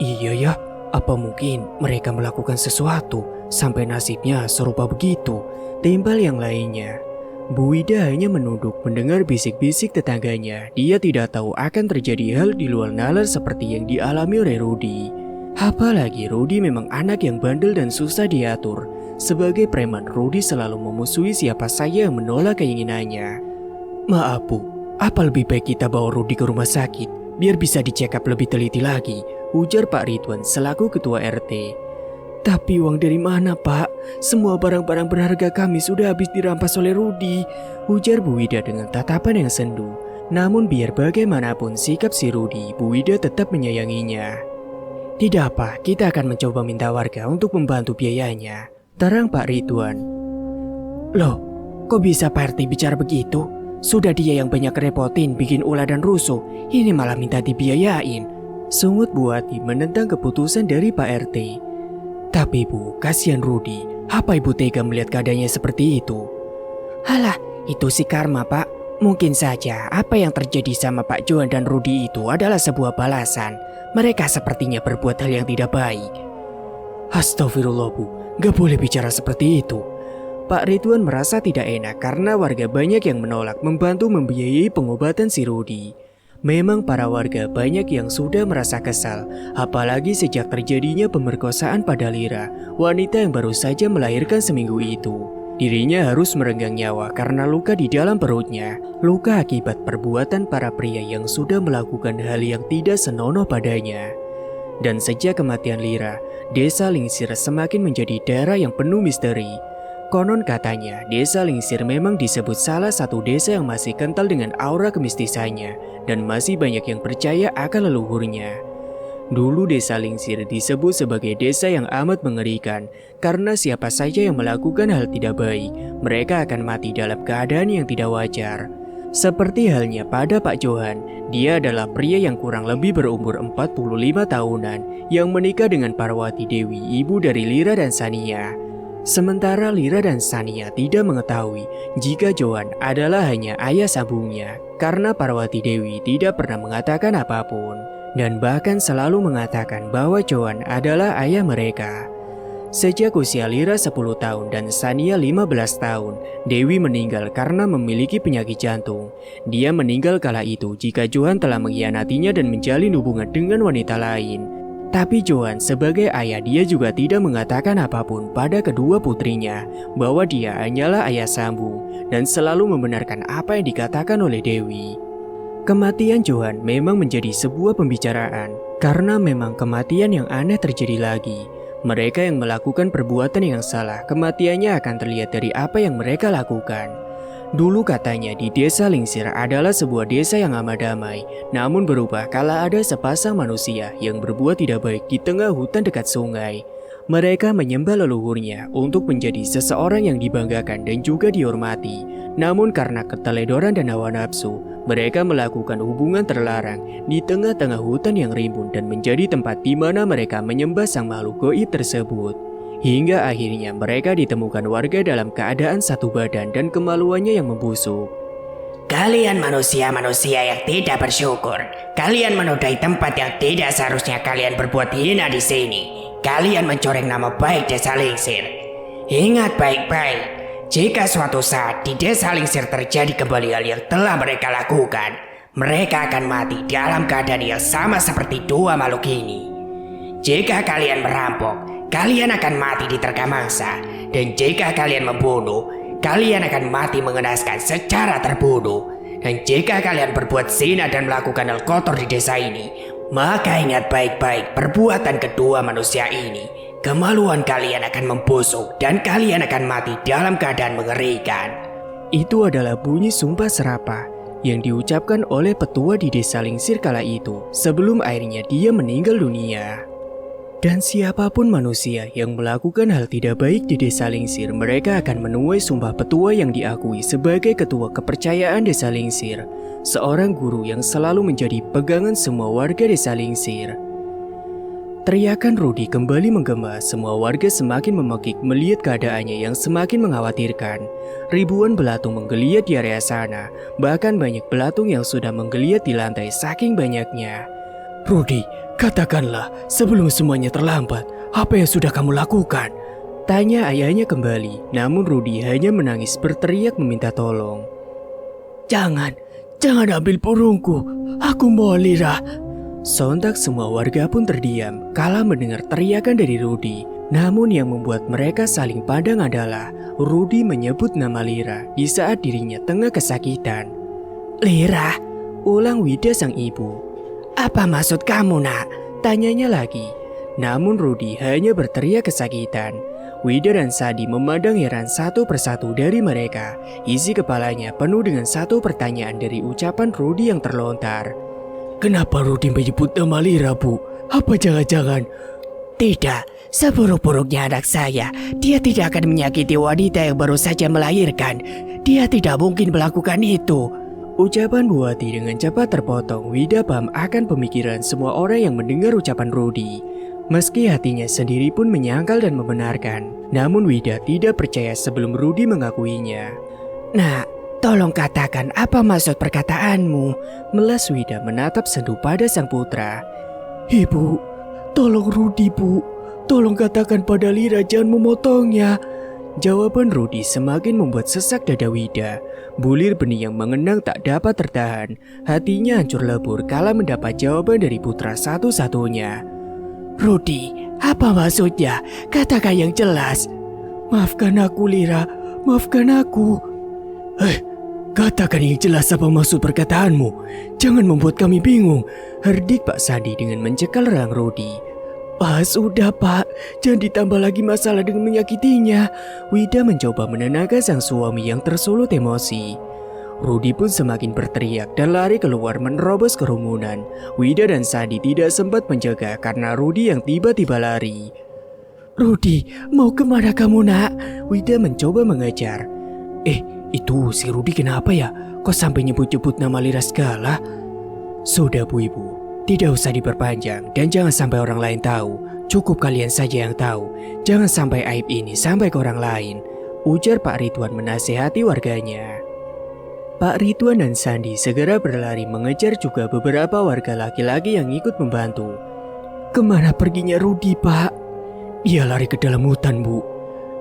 Iya ya, apa mungkin mereka melakukan sesuatu sampai nasibnya serupa begitu? Timbal yang lainnya. Bu Wida hanya menunduk mendengar bisik-bisik tetangganya. Dia tidak tahu akan terjadi hal di luar nalar seperti yang dialami oleh Rudi. Apalagi Rudy memang anak yang bandel dan susah diatur. Sebagai preman, Rudy selalu memusuhi siapa saja yang menolak keinginannya. Maaf Bu, apa lebih baik kita bawa Rudy ke rumah sakit biar bisa dicek up lebih teliti lagi, ujar Pak Ridwan selaku ketua RT. Tapi uang dari mana Pak? Semua barang-barang berharga kami sudah habis dirampas oleh Rudy, ujar Bu Wida dengan tatapan yang sendu. Namun biar bagaimanapun sikap si Rudy, Bu Wida tetap menyayanginya. Tidak apa, kita akan mencoba minta warga untuk membantu biayanya, terang Pak Ridwan. Loh, kok bisa Pak RT bicara begitu? Sudah dia yang banyak repotin bikin ulah dan rusuh, ini malah minta dibiayain. Sungut Bu Wati menentang keputusan dari Pak RT. Tapi Bu, kasihan Rudy. Apa Ibu tega melihat keadaannya seperti itu? Halah, itu si karma Pak. Mungkin saja apa yang terjadi sama Pak Johan dan Rudy itu adalah sebuah balasan. Mereka sepertinya berbuat hal yang tidak baik. Astagfirullah Bu, gak boleh bicara seperti itu. Pak Ridwan merasa tidak enak karena warga banyak yang menolak membantu membiayai pengobatan si Rudy. Memang para warga banyak yang sudah merasa kesal, apalagi sejak terjadinya pemerkosaan pada Lira, wanita yang baru saja melahirkan seminggu itu. Dirinya harus merenggang nyawa karena luka di dalam perutnya, luka akibat perbuatan para pria yang sudah melakukan hal yang tidak senonoh padanya. Dan sejak kematian Lira, desa Lingsir semakin menjadi daerah yang penuh misteri. Konon katanya, desa Lingsir memang disebut salah satu desa yang masih kental dengan aura kemistisannya dan masih banyak yang percaya akan leluhurnya. Dulu desa Lingsir disebut sebagai desa yang amat mengerikan karena siapa saja yang melakukan hal tidak baik, mereka akan mati dalam keadaan yang tidak wajar. Seperti halnya pada Pak Johan, dia adalah pria yang kurang lebih berumur 45 tahunan yang menikah dengan Parwati Dewi, ibu dari Lira dan Sania. Sementara Lira dan Sania tidak mengetahui jika Johan adalah hanya ayah sambungnya karena Parwati Dewi tidak pernah mengatakan apapun dan bahkan selalu mengatakan bahwa Johan adalah ayah mereka. Sejak usia Lira 10 tahun dan Sania 15 tahun, Dewi meninggal karena memiliki penyakit jantung. Dia meninggal kala itu jika Johan telah mengkhianatinya dan menjalin hubungan dengan wanita lain. Tapi Johan sebagai ayah dia juga tidak mengatakan apapun pada kedua putrinya bahwa dia hanyalah ayah sambung dan selalu membenarkan apa yang dikatakan oleh Dewi. Kematian Johan memang menjadi sebuah pembicaraan karena memang kematian yang aneh terjadi lagi. Mereka yang melakukan perbuatan yang salah, kematiannya akan terlihat dari apa yang mereka lakukan. Dulu katanya di desa Lingsir adalah sebuah desa yang amat damai, namun berubah kala ada sepasang manusia yang berbuat tidak baik di tengah hutan dekat sungai. Mereka menyembah leluhurnya untuk menjadi seseorang yang dibanggakan dan juga dihormati. Namun karena keteledoran dan hawa nafsu, mereka melakukan hubungan terlarang di tengah-tengah hutan yang rimbun dan menjadi tempat di mana mereka menyembah sang makhluk gaib tersebut. Hingga akhirnya mereka ditemukan warga dalam keadaan satu badan dan kemaluannya yang membusuk. Kalian manusia-manusia yang tidak bersyukur. Kalian menodai tempat yang tidak seharusnya kalian berbuat hina di sini. Kalian mencoreng nama baik desa Lingsir. Ingat baik-baik, jika suatu saat di desa Lingsir terjadi kembali hal yang telah mereka lakukan, mereka akan mati dalam keadaan yang sama seperti dua makhluk ini. Jika kalian merampok, kalian akan mati diterkam mangsa. Dan jika kalian membunuh, kalian akan mati mengenaskan secara terbunuh. Dan jika kalian berbuat zina dan melakukan hal kotor di desa ini, maka ingat baik-baik perbuatan kedua manusia ini. Kemaluan kalian akan membusuk dan kalian akan mati dalam keadaan mengerikan. Itu adalah bunyi sumpah serapah yang diucapkan oleh petua di desa Lingsir kala itu sebelum akhirnya dia meninggal dunia. Dan siapapun manusia yang melakukan hal tidak baik di desa Lingsir, mereka akan menuai sumpah petua yang diakui sebagai ketua kepercayaan desa Lingsir, seorang guru yang selalu menjadi pegangan semua warga desa Lingsir. Teriakan Rudy kembali menggema, semua warga semakin memekik melihat keadaannya yang semakin mengkhawatirkan. Ribuan belatung menggeliat di area sana, bahkan banyak belatung yang sudah menggeliat di lantai saking banyaknya. Rudy, katakanlah sebelum semuanya terlambat, apa yang sudah kamu lakukan? Tanya ayahnya kembali, namun Rudy hanya menangis berteriak meminta tolong. Jangan ambil burungku, aku mau Lira. Sontak semua warga pun terdiam kala mendengar teriakan dari Rudi. Namun yang membuat mereka saling pandang adalah Rudi menyebut nama Lira di saat dirinya tengah kesakitan. Lira, Ulang Wida sang ibu. apa maksud kamu nak? Tanyanya lagi. Namun Rudi hanya berteriak kesakitan. Wida dan Sadi memandang heran satu persatu dari mereka. Isi kepalanya penuh dengan satu pertanyaan dari ucapan Rudi yang terlontar. Kenapa Rudi menyebut nama Lira, Bu? Apa jangan-jangan? Tidak, seburuk-buruknya anak saya, dia tidak akan menyakiti wanita yang baru saja melahirkan. Dia tidak mungkin melakukan itu. Ucapan Buati dengan cepat terpotong. Wida paham akan pemikiran semua orang yang mendengar ucapan Rudi. Meski hatinya sendiri pun menyangkal dan membenarkan. Namun Wida tidak percaya sebelum Rudi mengakuinya. Nah, tolong katakan apa maksud perkataanmu. Melas Wida menatap sendu pada sang putra. Ibu, tolong Rudi, Bu. Tolong katakan pada Lira jangan memotongnya. Jawaban Rudi semakin membuat sesak dada Wida. Bulir benih yang mengenang tak dapat tertahan. Hatinya hancur lebur kala mendapat jawaban dari putra satu-satunya. Rudi, apa maksudnya? Katakan yang jelas. Maafkan aku, Lira. Maafkan aku. Katakan yang jelas apa maksud perkataanmu. Jangan membuat kami bingung. Herdik Pak Sandi dengan mencekal rahang Rudi. Sudah Pak, jangan ditambah lagi masalah dengan menyakitinya. Wida mencoba menenangkan sang suami yang tersulut emosi. Rudi pun semakin berteriak dan lari keluar menerobos kerumunan. Wida dan Sandi tidak sempat menjaga karena Rudi yang tiba-tiba lari. Rudi, mau kemana kamu nak? Wida mencoba mengejar. Itu si Rudi kenapa ya? Kok sampai nyebut-nyebut nama Lira segala? Sudah Bu Ibu, tidak usah diperpanjang dan jangan sampai orang lain tahu. Cukup kalian saja yang tahu. Jangan sampai aib ini sampai ke orang lain. Ujar Pak Ridwan menasihati warganya. Pak Ridwan dan Sandi segera berlari mengejar juga beberapa warga laki-laki yang ikut membantu. Kemana perginya Rudi, Pak? Dia lari ke dalam hutan, Bu.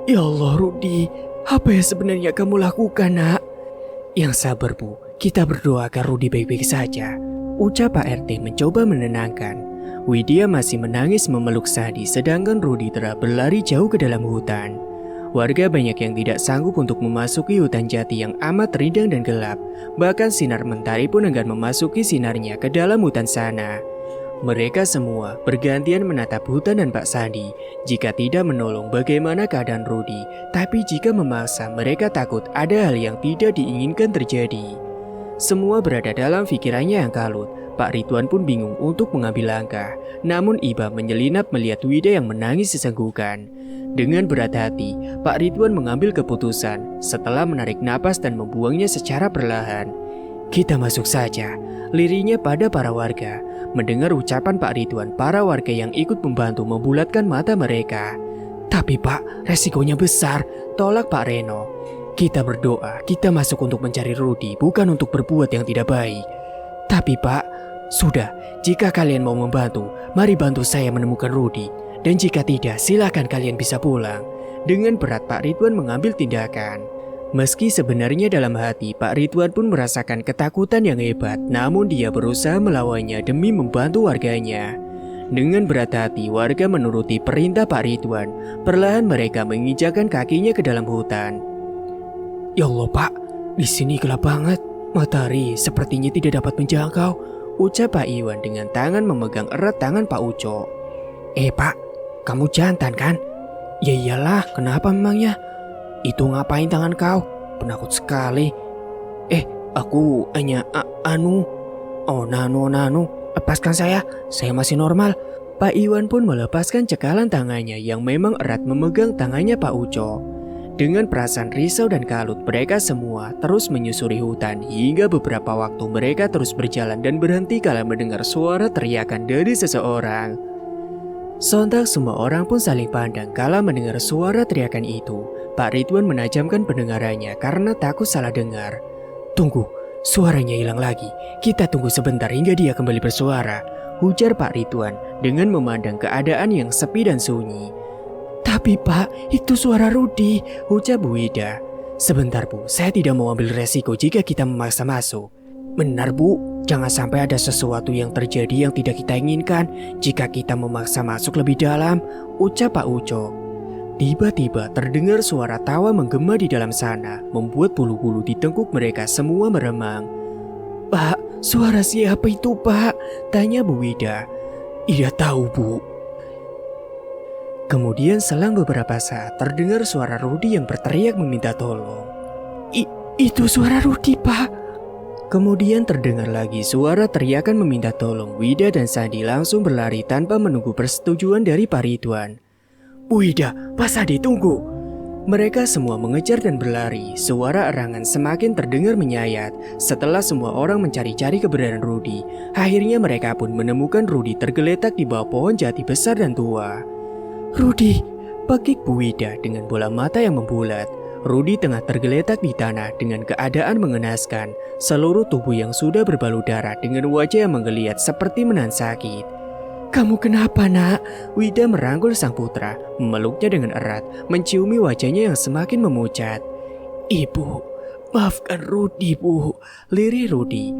Ya Allah, Rudi. Apa yang sebenarnya kamu lakukan, nak? Yang sabar, Bu. Kita berdoa agar Rudi baik-baik saja. Ucap Pak RT mencoba menenangkan. Widya masih menangis memeluk Sadi sedangkan Rudi telah berlari jauh ke dalam hutan. Warga banyak yang tidak sanggup untuk memasuki hutan jati yang amat rindang dan gelap. Bahkan sinar mentari pun enggan memasuki sinarnya ke dalam hutan sana. Mereka semua bergantian menatap hutan dan Pak Sandi. Jika tidak menolong bagaimana keadaan Rudi, tapi jika memaksa mereka takut ada hal yang tidak diinginkan terjadi. Semua berada dalam pikirannya yang kalut. Pak Ridwan pun bingung untuk mengambil langkah. Namun Iba menyelinap melihat Wida yang menangis sesenggukan. Dengan berat hati, Pak Ridwan mengambil keputusan setelah menarik napas dan membuangnya secara perlahan. Kita masuk saja, lirinya pada para warga. Mendengar ucapan Pak Ridwan, para warga yang ikut membantu membulatkan mata mereka. Tapi Pak, resikonya besar, tolak Pak Reno. Kita berdoa, kita masuk untuk mencari Rudi, bukan untuk berbuat yang tidak baik. Tapi Pak, sudah, jika kalian mau membantu, mari bantu saya menemukan Rudi. Dan jika tidak, silakan kalian bisa pulang. Dengan berat Pak Ridwan mengambil tindakan. Meski sebenarnya dalam hati Pak Ridwan pun merasakan ketakutan yang hebat, namun dia berusaha melawannya demi membantu warganya. Dengan berat hati, warga menuruti perintah Pak Ridwan. Perlahan mereka menginjakan kakinya ke dalam hutan. Ya Allah Pak, di sini gelap banget. Matahari sepertinya tidak dapat menjangkau. Ucap Pak Iwan dengan tangan memegang erat tangan Pak Uco. Pak, kamu jantan kan? Ya iyalah, kenapa memangnya? Itu ngapain tangan kau? Penakut sekali. Aku hanya Oh nanu, lepaskan saya masih normal. Pak Iwan pun melepaskan cekalan tangannya yang memang erat memegang tangannya Pak Uco. Dengan perasaan risau dan kalut, mereka semua terus menyusuri hutan hingga beberapa waktu mereka terus berjalan dan berhenti kala mendengar suara teriakan dari seseorang. Sontak semua orang pun saling pandang kala mendengar suara teriakan itu. Pak Ridwan menajamkan pendengarannya karena takut salah dengar. Tunggu, suaranya hilang lagi. Kita tunggu sebentar hingga dia kembali bersuara, ujar Pak Ridwan dengan memandang keadaan yang sepi dan sunyi. Tapi Pak, itu suara Rudi, ucap Bu Wida. Sebentar Bu, saya tidak mau ambil resiko jika kita memaksa masuk. Benar Bu, jangan sampai ada sesuatu yang terjadi yang tidak kita inginkan jika kita memaksa masuk lebih dalam, ucap Pak Ucok. Tiba-tiba terdengar suara tawa menggema di dalam sana, membuat bulu-bulu di tengkuk mereka semua meremang. Pak, suara siapa itu Pak? Tanya Bu Wida. Ida tahu Bu. Kemudian selang beberapa saat terdengar suara Rudi yang berteriak meminta tolong. Itu suara Rudi Pak. Kemudian terdengar lagi suara teriakan meminta tolong. Wida dan Sandi langsung berlari tanpa menunggu persetujuan dari Pak Ridwan. Bu Wida, Pak Sandi tunggu. Mereka semua mengejar dan berlari. Suara erangan semakin terdengar menyayat. Setelah semua orang mencari-cari keberadaan Rudi, akhirnya mereka pun menemukan Rudi tergeletak di bawah pohon jati besar dan tua. Rudi, pekik Bu Wida dengan bola mata yang membulat. Rudi tengah tergeletak di tanah dengan keadaan mengenaskan. Seluruh tubuh yang sudah berbalut darah dengan wajah yang menggeliat seperti menahan sakit. Kamu kenapa nak? Wida merangkul sang putra, memeluknya dengan erat, menciumi wajahnya yang semakin memucat. Ibu, maafkan Rudi Bu, lirih Rudi.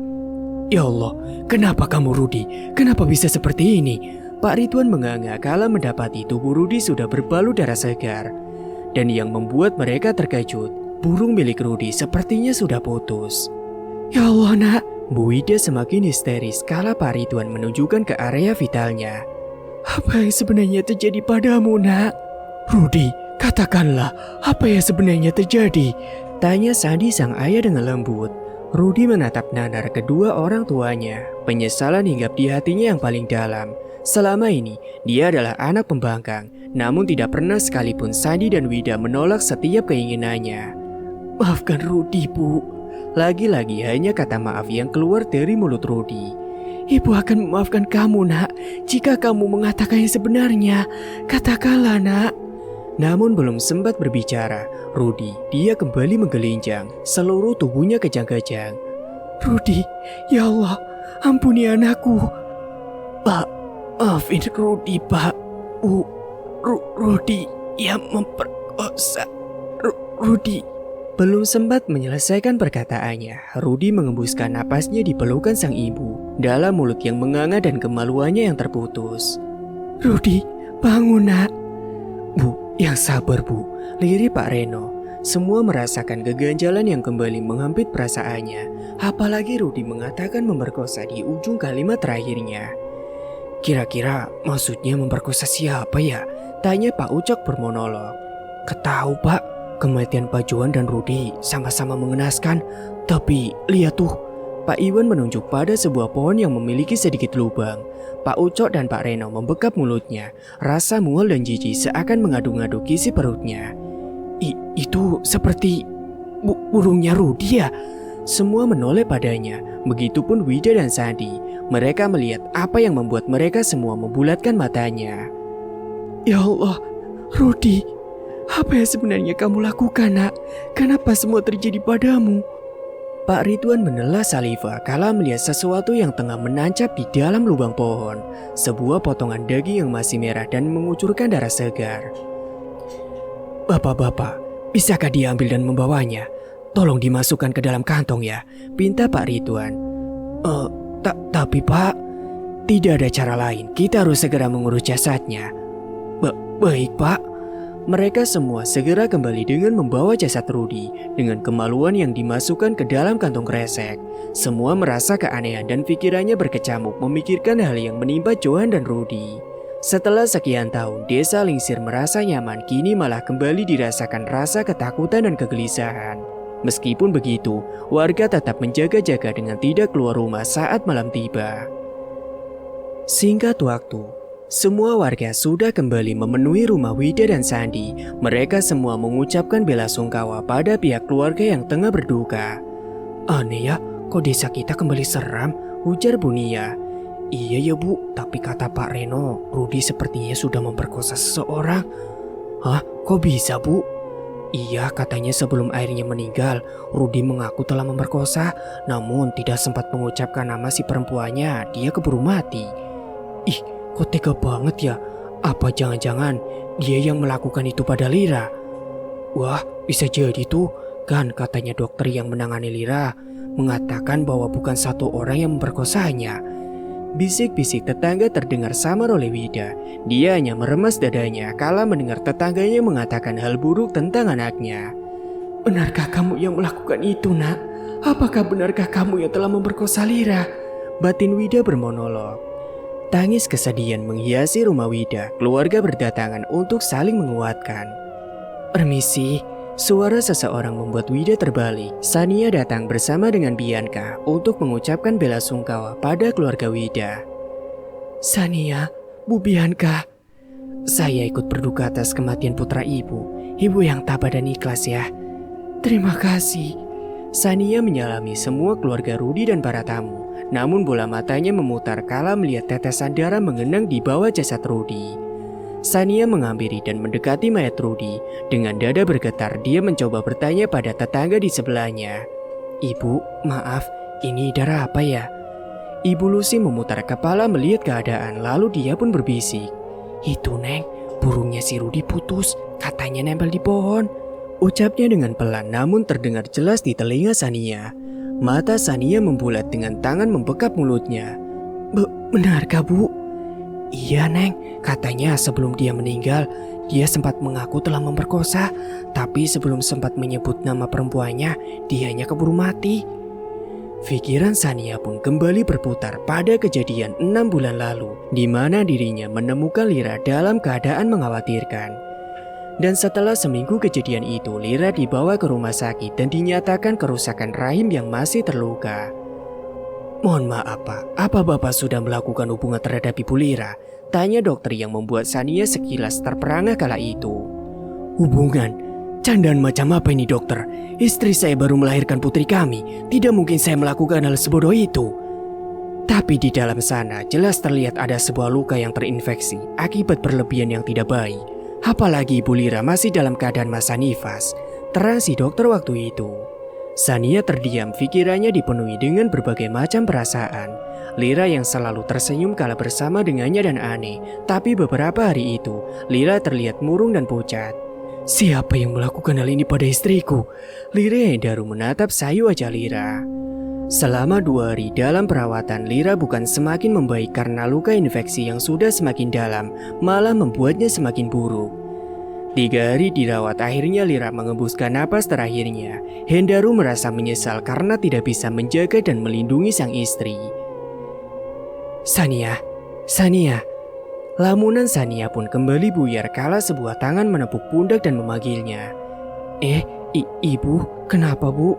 Ya Allah, kenapa kamu Rudi? Kenapa bisa seperti ini? Pak Ridwan menganga kala mendapati tubuh Rudi sudah berbalut darah segar. Dan yang membuat mereka terkejut, burung milik Rudi sepertinya sudah putus. Ya Allah nak, Bu Wida semakin histeris kala Pak Ridwan menunjukkan ke area vitalnya. Apa yang sebenarnya terjadi padamu nak? Rudi, katakanlah apa yang sebenarnya terjadi? Tanya Sandi sang ayah dengan lembut. Rudi menatap nanar kedua orang tuanya. Penyesalan hinggap di hatinya yang paling dalam. Selama ini, dia adalah anak pembangkang, namun tidak pernah sekalipun Sandi dan Wida menolak setiap keinginannya. Maafkan Rudi, Bu. Lagi-lagi hanya kata maaf yang keluar dari mulut Rudi. Ibu akan memaafkan kamu, nak. Jika kamu mengatakan yang sebenarnya, katakanlah, nak. Namun belum sempat berbicara, Rudi, dia kembali menggelinjang. Seluruh tubuhnya kejang-kejang. Rudi, ya Allah, ampuni anakku. Pak, maafin Rudi, Pak. Rudi yang memperkosa. Rudi. Belum sempat menyelesaikan perkataannya, Rudi mengembuskan napasnya di pelukan sang ibu dalam mulut yang menganga dan kemaluannya yang terputus. Rudi, bangun nak. Bu, yang sabar Bu, lirih Pak Reno. Semua merasakan keganjalan yang kembali menghampit perasaannya. Apalagi Rudi mengatakan memerkosa di ujung kalimat terakhirnya. Kira-kira maksudnya memperkosa siapa ya? Tanya Pak Ucok bermonolog. Ketahu Pak, kematian Pak Johan dan Rudi sama-sama mengenaskan. Tapi lihat tuh, Pak Iwan menunjuk pada sebuah pohon yang memiliki sedikit lubang. Pak Ucok dan Pak Reno membekap mulutnya. Rasa mual dan jijik seakan mengadu-ngadu isi perutnya. Itu seperti burungnya Rudi ya? Semua menoleh padanya. Begitupun Wida dan Sandi. Mereka melihat apa yang membuat mereka semua membulatkan matanya. Ya Allah, Rudi, apa yang sebenarnya kamu lakukan nak? Kenapa semua terjadi padamu? Pak Ridwan menelan saliva kala melihat sesuatu yang tengah menancap di dalam lubang pohon. Sebuah potongan daging yang masih merah dan mengucurkan darah segar. Bapak-bapak, bisakah diambil dan membawanya? Tolong dimasukkan ke dalam kantong ya, pinta Pak Ridwan. Tapi Pak, tidak ada cara lain. Kita harus segera mengurus jasadnya. Baik Pak. Mereka semua segera kembali dengan membawa jasad Rudi dengan kemaluan yang dimasukkan ke dalam kantong kresek. Semua merasa keanehan dan pikirannya berkecamuk memikirkan hal yang menimpa Johan dan Rudi. Setelah sekian tahun, desa Lingsir merasa nyaman, kini malah kembali dirasakan rasa ketakutan dan kegelisahan. Meskipun begitu, warga tetap menjaga-jaga dengan tidak keluar rumah saat malam tiba. Singkat waktu, semua warga sudah kembali memenuhi rumah Wida dan Sandi. Mereka semua mengucapkan belasungkawa pada pihak keluarga yang tengah berduka. Aneh ya, kok desa kita kembali seram, ujar Bunia. Iya ya Bu, tapi kata Pak Reno, Rudi sepertinya sudah memperkosa seseorang. Hah, kok bisa Bu? Iya, katanya sebelum airnya meninggal, Rudi mengaku telah memperkosa, namun tidak sempat mengucapkan nama si perempuannya, dia keburu mati. Ih, kok tega banget ya? Apa jangan-jangan dia yang melakukan itu pada Lira? Wah, bisa jadi tuh, kan katanya dokter yang menangani Lira. mengatakan bahwa bukan satu orang yang memperkosanya. Bisik-bisik tetangga terdengar samar oleh Wida. Dia hanya meremas dadanya kala mendengar tetangganya mengatakan hal buruk tentang anaknya. Benarkah kamu yang melakukan itu, nak? Apakah benarkah kamu yang telah memperkosa Lira? Batin Wida bermonolog. Tangis kesedihan menghiasi rumah Wida. Keluarga berdatangan untuk saling menguatkan. Permisi, suara seseorang membuat Wida terbalik. Sania datang bersama dengan Bianca untuk mengucapkan bela sungkawa pada keluarga Wida. Sania, Bu Bianca, saya ikut berduka atas kematian putra ibu. Ibu yang tabah dan ikhlas ya. Terima kasih. Sania menyalami semua keluarga Rudi dan para tamu. Namun bola matanya memutar kala melihat tetesan darah mengenang di bawah jasad Rudi. Sania menghampiri dan mendekati mayat Rudi. Dengan dada bergetar, dia mencoba bertanya pada tetangga di sebelahnya. Ibu, maaf, ini darah apa ya? Ibu Lucy memutar kepala melihat keadaan, lalu dia pun berbisik. Itu, Neng, burungnya si Rudi putus, katanya nempel di pohon. Ucapnya dengan pelan namun terdengar jelas di telinga Sania. Mata Sania membulat dengan tangan membekap mulutnya. Benarkah, Bu? Iya, Neng. Katanya sebelum dia meninggal, dia sempat mengaku telah memperkosa. Tapi sebelum sempat menyebut nama perempuannya, dianya keburu mati. Pikiran Sania pun kembali berputar pada kejadian 6 bulan lalu, di mana dirinya menemukan Lira dalam keadaan mengkhawatirkan. Dan setelah seminggu kejadian itu, Lira dibawa ke rumah sakit dan dinyatakan kerusakan rahim yang masih terluka. Mohon maaf Pak, apa Bapak sudah melakukan hubungan terhadap Ibu Lira? Tanya dokter yang membuat Sania sekilas terperangah kala itu. Hubungan? Candaan macam apa ini dokter? Istri saya baru melahirkan putri kami, tidak mungkin saya melakukan hal sebodoh itu. Tapi di dalam sana jelas terlihat ada sebuah luka yang terinfeksi akibat berlebihan yang tidak baik. Apalagi Ibu Lira masih dalam keadaan masa nifas, terang si dokter waktu itu. Sania terdiam, pikirannya dipenuhi dengan berbagai macam perasaan. Lira yang selalu tersenyum kala bersama dengannya dan aneh, tapi beberapa hari itu, Lira terlihat murung dan pucat. Siapa yang melakukan hal ini pada istriku? Lira Hendaru menatap sayu wajah Lira. Selama 2 hari dalam perawatan, Lira bukan semakin membaik karena luka infeksi yang sudah semakin dalam, malah membuatnya semakin buruk. 3 hari dirawat, akhirnya Lira mengembuskan napas terakhirnya. Hendaru merasa menyesal karena tidak bisa menjaga dan melindungi sang istri. Sania. Lamunan Sania pun kembali buyar kala sebuah tangan menepuk pundak dan memanggilnya. Ibu, kenapa Bu?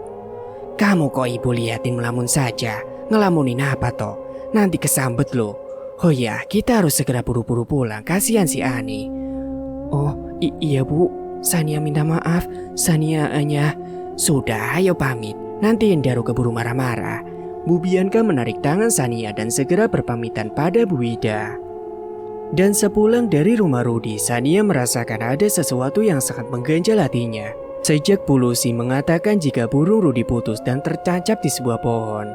Kamu kok Ibu liatin melamun saja? Ngelamunin apa toh? Nanti kesambet loh. Oh ya, kita harus segera buru-buru pulang, kasihan si Ani. Oh, iya Bu, Sania minta maaf. Sania hanya... Sudah, ayo pamit. Nanti Hendaru keburu marah-marah. Bu Bianca menarik tangan Sania dan segera berpamitan pada Bu Wida. Dan sepulang dari rumah Rudi, Sania merasakan ada sesuatu yang sangat mengganjal hatinya. Sejak Bu Lucy mengatakan jika burung Rudi putus dan tercancap di sebuah pohon.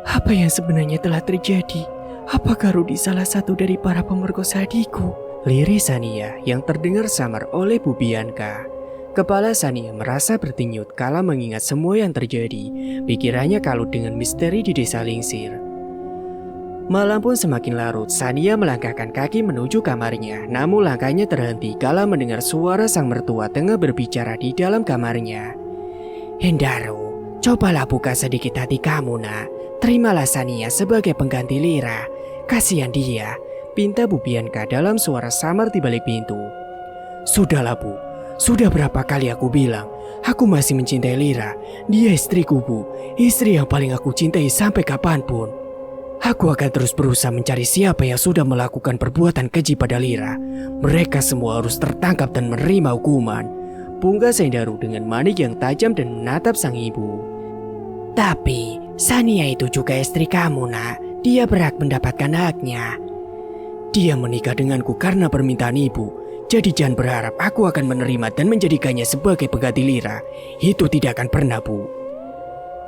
Apa yang sebenarnya telah terjadi? Apakah Rudi salah satu dari para pemerkosa adikku? Lirik Sania yang terdengar samar oleh Bu Bianca. Kepala Sania merasa berdenyut kala mengingat semua yang terjadi. Pikirannya kalut dengan misteri di desa Lingsir. Malam pun semakin larut, Sania melangkahkan kaki menuju kamarnya. Namun langkahnya terhenti kala mendengar suara sang mertua tengah berbicara di dalam kamarnya. Hendaru, cobalah buka sedikit hati kamu, nak. Terimalah Sania sebagai pengganti Lira. Kasihan dia, pinta Bu Bianca dalam suara samar di balik pintu. Sudahlah Bu, sudah berapa kali aku bilang, aku masih mencintai Lira. Dia istriku Bu, istri yang paling aku cintai sampai kapanpun. Aku akan terus berusaha mencari siapa yang sudah melakukan perbuatan keji pada Lira. Mereka semua harus tertangkap dan menerima hukuman. Pungkas Hendaru dengan manik yang tajam dan menatap sang ibu. Tapi, Sania itu juga istri kamu, nak. Dia berhak mendapatkan haknya. Dia menikah denganku karena permintaan ibu. Jadi jangan berharap aku akan menerima dan menjadikannya sebagai pengganti Lira. Itu tidak akan pernah, Bu.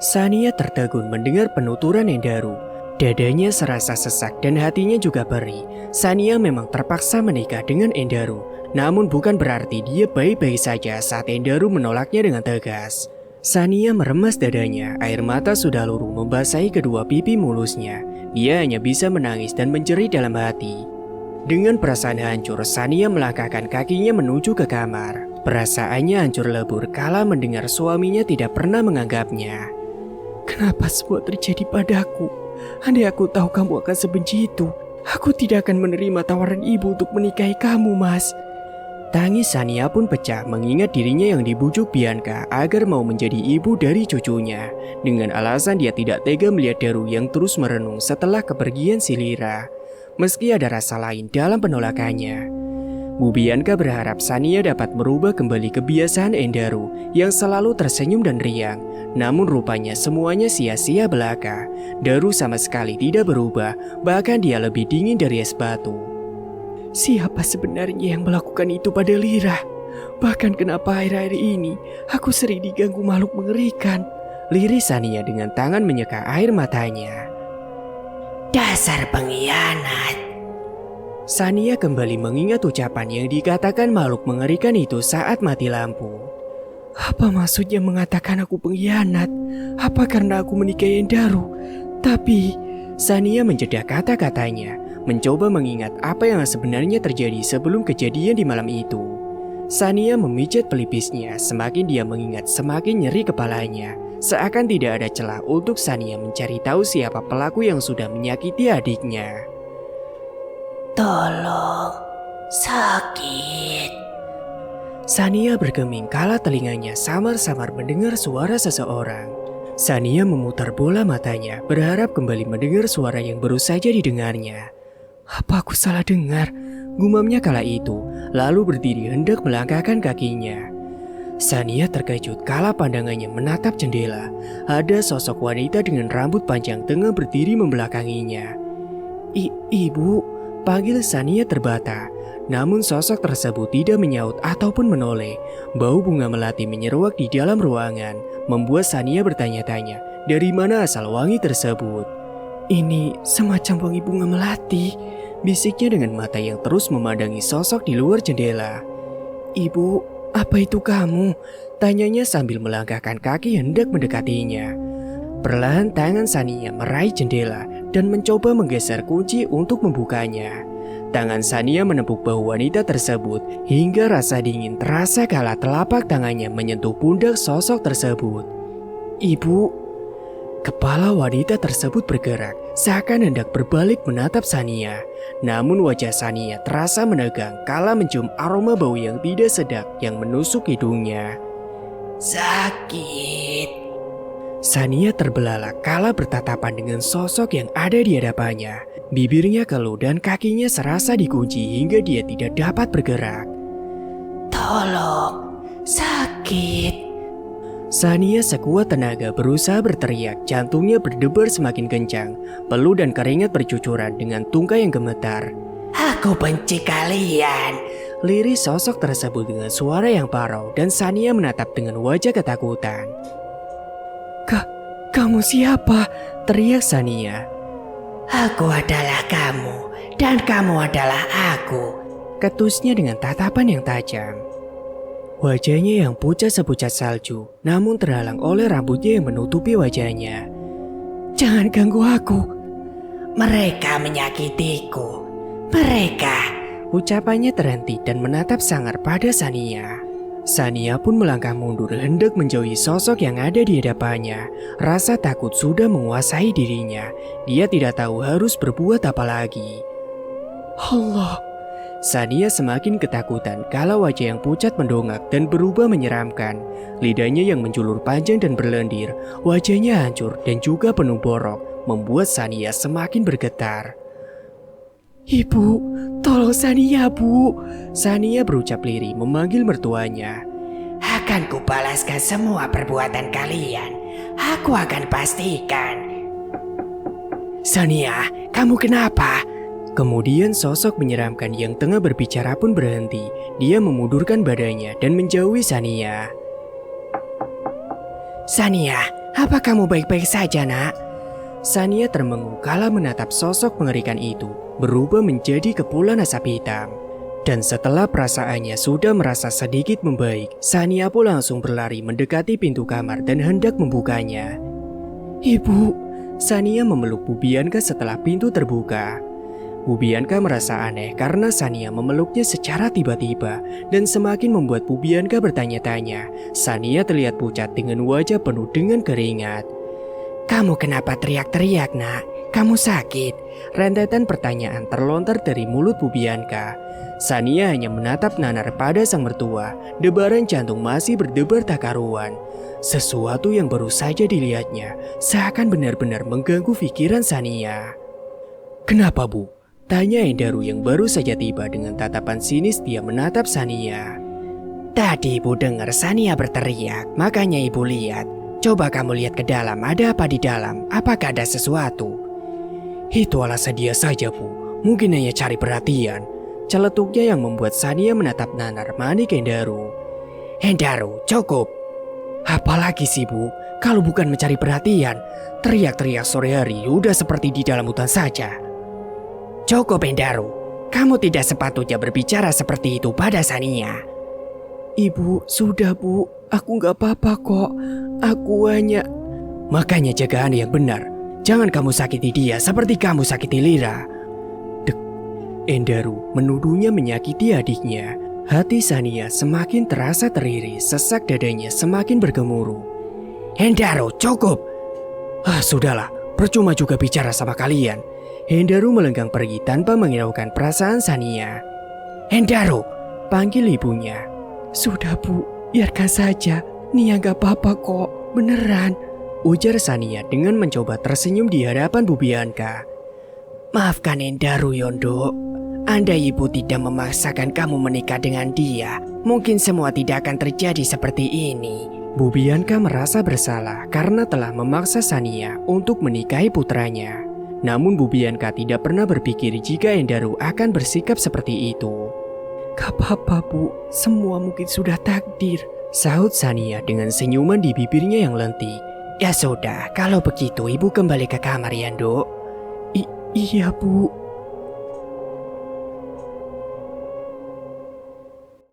Sania tertegun mendengar penuturan Hendaru. Dadanya serasa sesak dan hatinya juga perih. Sania memang terpaksa menikah dengan Hendaru. Namun bukan berarti dia baik-baik saja saat Hendaru menolaknya dengan tegas. Sania meremas dadanya, air mata sudah luruh membasahi kedua pipi mulusnya. Dia hanya bisa menangis dan menjerit dalam hati. Dengan perasaan hancur, Sania melangkahkan kakinya menuju ke kamar. Perasaannya hancur lebur kala mendengar suaminya tidak pernah menganggapnya. Kenapa semua terjadi padaku? Andai aku tahu kamu akan sebenci itu, aku tidak akan menerima tawaran ibu untuk menikahi kamu, Mas. Tangis Sania pun pecah mengingat dirinya yang dibujuk Bianca agar mau menjadi ibu dari cucunya. Dengan alasan dia tidak tega melihat Daru yang terus merenung setelah kepergian si Lira. Meski ada rasa lain dalam penolakannya. Bu Bianca berharap Sania dapat merubah kembali kebiasaan Endaru yang selalu tersenyum dan riang. Namun rupanya semuanya sia-sia belaka. Daru sama sekali tidak berubah, bahkan dia lebih dingin dari es batu. Siapa sebenarnya yang melakukan itu pada Lira? Bahkan kenapa akhir-akhir ini aku sering diganggu makhluk mengerikan? Liris Sania dengan tangan menyeka air matanya. Dasar pengkhianat. Sania kembali mengingat ucapan yang dikatakan makhluk mengerikan itu saat mati lampu. Apa maksudnya mengatakan aku pengkhianat? Apa karena aku menikahi Endaru? Tapi Sania menjeda kata-katanya, mencoba mengingat apa yang sebenarnya terjadi sebelum kejadian di malam itu. Sania memijat pelipisnya, semakin dia mengingat semakin nyeri kepalanya. Seakan tidak ada celah untuk Sania mencari tahu siapa pelaku yang sudah menyakiti adiknya. Tolong, sakit. Sania bergeming kala telinganya samar-samar mendengar suara seseorang. Sania memutar bola matanya, berharap kembali mendengar suara yang baru saja didengarnya. Apa aku salah dengar? Gumamnya kala itu, lalu berdiri hendak melangkahkan kakinya. Sania terkejut kala pandangannya menatap jendela. Ada sosok wanita dengan rambut panjang tengah berdiri membelakanginya. Ibu, panggil Sania terbata. Namun sosok tersebut tidak menyaut ataupun menoleh. Bau bunga melati menyeruak di dalam ruangan, membuat Sania bertanya-tanya, dari mana asal wangi tersebut? Ini semacam wangi bunga melati, bisiknya dengan mata yang terus memandangi sosok di luar jendela. Ibu, apa itu kamu? Tanyanya sambil melangkahkan kaki hendak mendekatinya. Perlahan tangan Sania meraih jendela dan mencoba menggeser kunci untuk membukanya. Tangan Sania menepuk bahu wanita tersebut hingga rasa dingin terasa kala telapak tangannya menyentuh pundak sosok tersebut. Ibu. Kepala wanita tersebut bergerak, seakan hendak berbalik menatap Sania. Namun wajah Sania terasa menegang kala mencium aroma bau yang tidak sedap yang menusuk hidungnya. Sakit. Sania terbelalak kala bertatapan dengan sosok yang ada di hadapannya. Bibirnya keluh dan kakinya serasa dikunci hingga dia tidak dapat bergerak. Tolong, sakit. Sania sekuat tenaga berusaha berteriak, jantungnya berdebar semakin kencang, peluh dan keringat bercucuran dengan tungkai yang gemetar. Aku benci kalian. Liris sosok tersebut dengan suara yang parau dan Sania menatap dengan wajah ketakutan. Kamu siapa? Teriak Sania. Aku adalah kamu dan kamu adalah aku. Ketusnya dengan tatapan yang tajam. Wajahnya yang pucat sepucat salju, namun terhalang oleh rambutnya yang menutupi wajahnya. Jangan ganggu aku. Mereka menyakitiku. Mereka. Ucapannya terhenti dan menatap sangar pada Sania. Sania pun melangkah mundur hendak menjauhi sosok yang ada di hadapannya. Rasa takut sudah menguasai dirinya. Dia tidak tahu harus berbuat apa lagi. Allah. Sania semakin ketakutan kala wajah yang pucat mendongak dan berubah menyeramkan. Lidahnya yang menjulur panjang dan berlendir, wajahnya hancur dan juga penuh borok, membuat Sania semakin bergetar. Ibu, tolong Sania, Bu. Sania berucap lirih memanggil mertuanya. Akan kubalaskan semua perbuatan kalian. Aku akan pastikan. Sania, kamu kenapa? Kemudian sosok menyeramkan yang tengah berbicara pun berhenti. Dia memundurkan badannya dan menjauhi Sania. Sania, apa kamu baik-baik saja, nak? Sania termenung kala menatap sosok mengerikan itu, berubah menjadi kepulan asap hitam. Dan setelah perasaannya sudah merasa sedikit membaik, Sania pun langsung berlari mendekati pintu kamar dan hendak membukanya. "Ibu," Sania memeluk Bu Bianca setelah pintu terbuka. Bu Bianca merasa aneh karena Sania memeluknya secara tiba-tiba dan semakin membuat Bu Bianca bertanya-tanya. Sania terlihat pucat dengan wajah penuh dengan keringat. "Kamu kenapa teriak-teriak, nak? Kamu sakit?" Rentetan pertanyaan terlontar dari mulut Bu Bianca. Sania hanya menatap nanar pada sang mertua. Debaran jantung masih berdebar tak karuan. Sesuatu yang baru saja dilihatnya seakan benar-benar mengganggu pikiran Sania. "Kenapa, Bu?" tanya Endaru yang baru saja tiba dengan tatapan sinis dia menatap Sania. "Tadi ibu dengar Sania berteriak, makanya ibu lihat. Coba kamu lihat ke dalam, ada apa di dalam? Apakah ada sesuatu?" "Itu alasan dia saja, Bu. Mungkin hanya cari perhatian." Celetuknya yang membuat Sania menatap nanar manik Endaru. "Endaru, cukup." "Apalagi sih, Bu? Kalau bukan mencari perhatian, teriak-teriak sore hari udah seperti di dalam hutan saja." "Cukup, Endaru. Kamu tidak sepatutnya berbicara seperti itu pada Sania." "Ibu, sudah, Bu. Aku nggak apa-apa kok. Aku hanya..." "Makanya jaga Anda yang benar. Jangan kamu sakiti dia seperti kamu sakiti Lira." Endaru menuduhnya menyakiti adiknya. Hati Sania semakin terasa teriris, sesak dadanya semakin bergemuruh. "Endaru, cukup." Sudahlah, percuma juga bicara sama kalian." Endaru melenggang pergi tanpa menghiraukan perasaan Sania. "Endaru," panggil ibunya. "Sudah, Bu, biarkan saja. Nia gak apa-apa kok, beneran," ujar Sania dengan mencoba tersenyum di hadapan Bu Bianca. "Maafkan Endaru, Yondo. Andai ibu tidak memaksakan kamu menikah dengan dia, mungkin semua tidak akan terjadi seperti ini." Bu Bianca merasa bersalah karena telah memaksa Sania untuk menikahi putranya. Namun Bu Bianca tidak pernah berpikir jika Endaru akan bersikap seperti itu. "Gak apa-apa, Bu. Semua mungkin sudah takdir," sahut Sania dengan senyuman di bibirnya yang lentik. "Ya sudah, kalau begitu ibu kembali ke kamar ya, Nduk." Iya, Bu."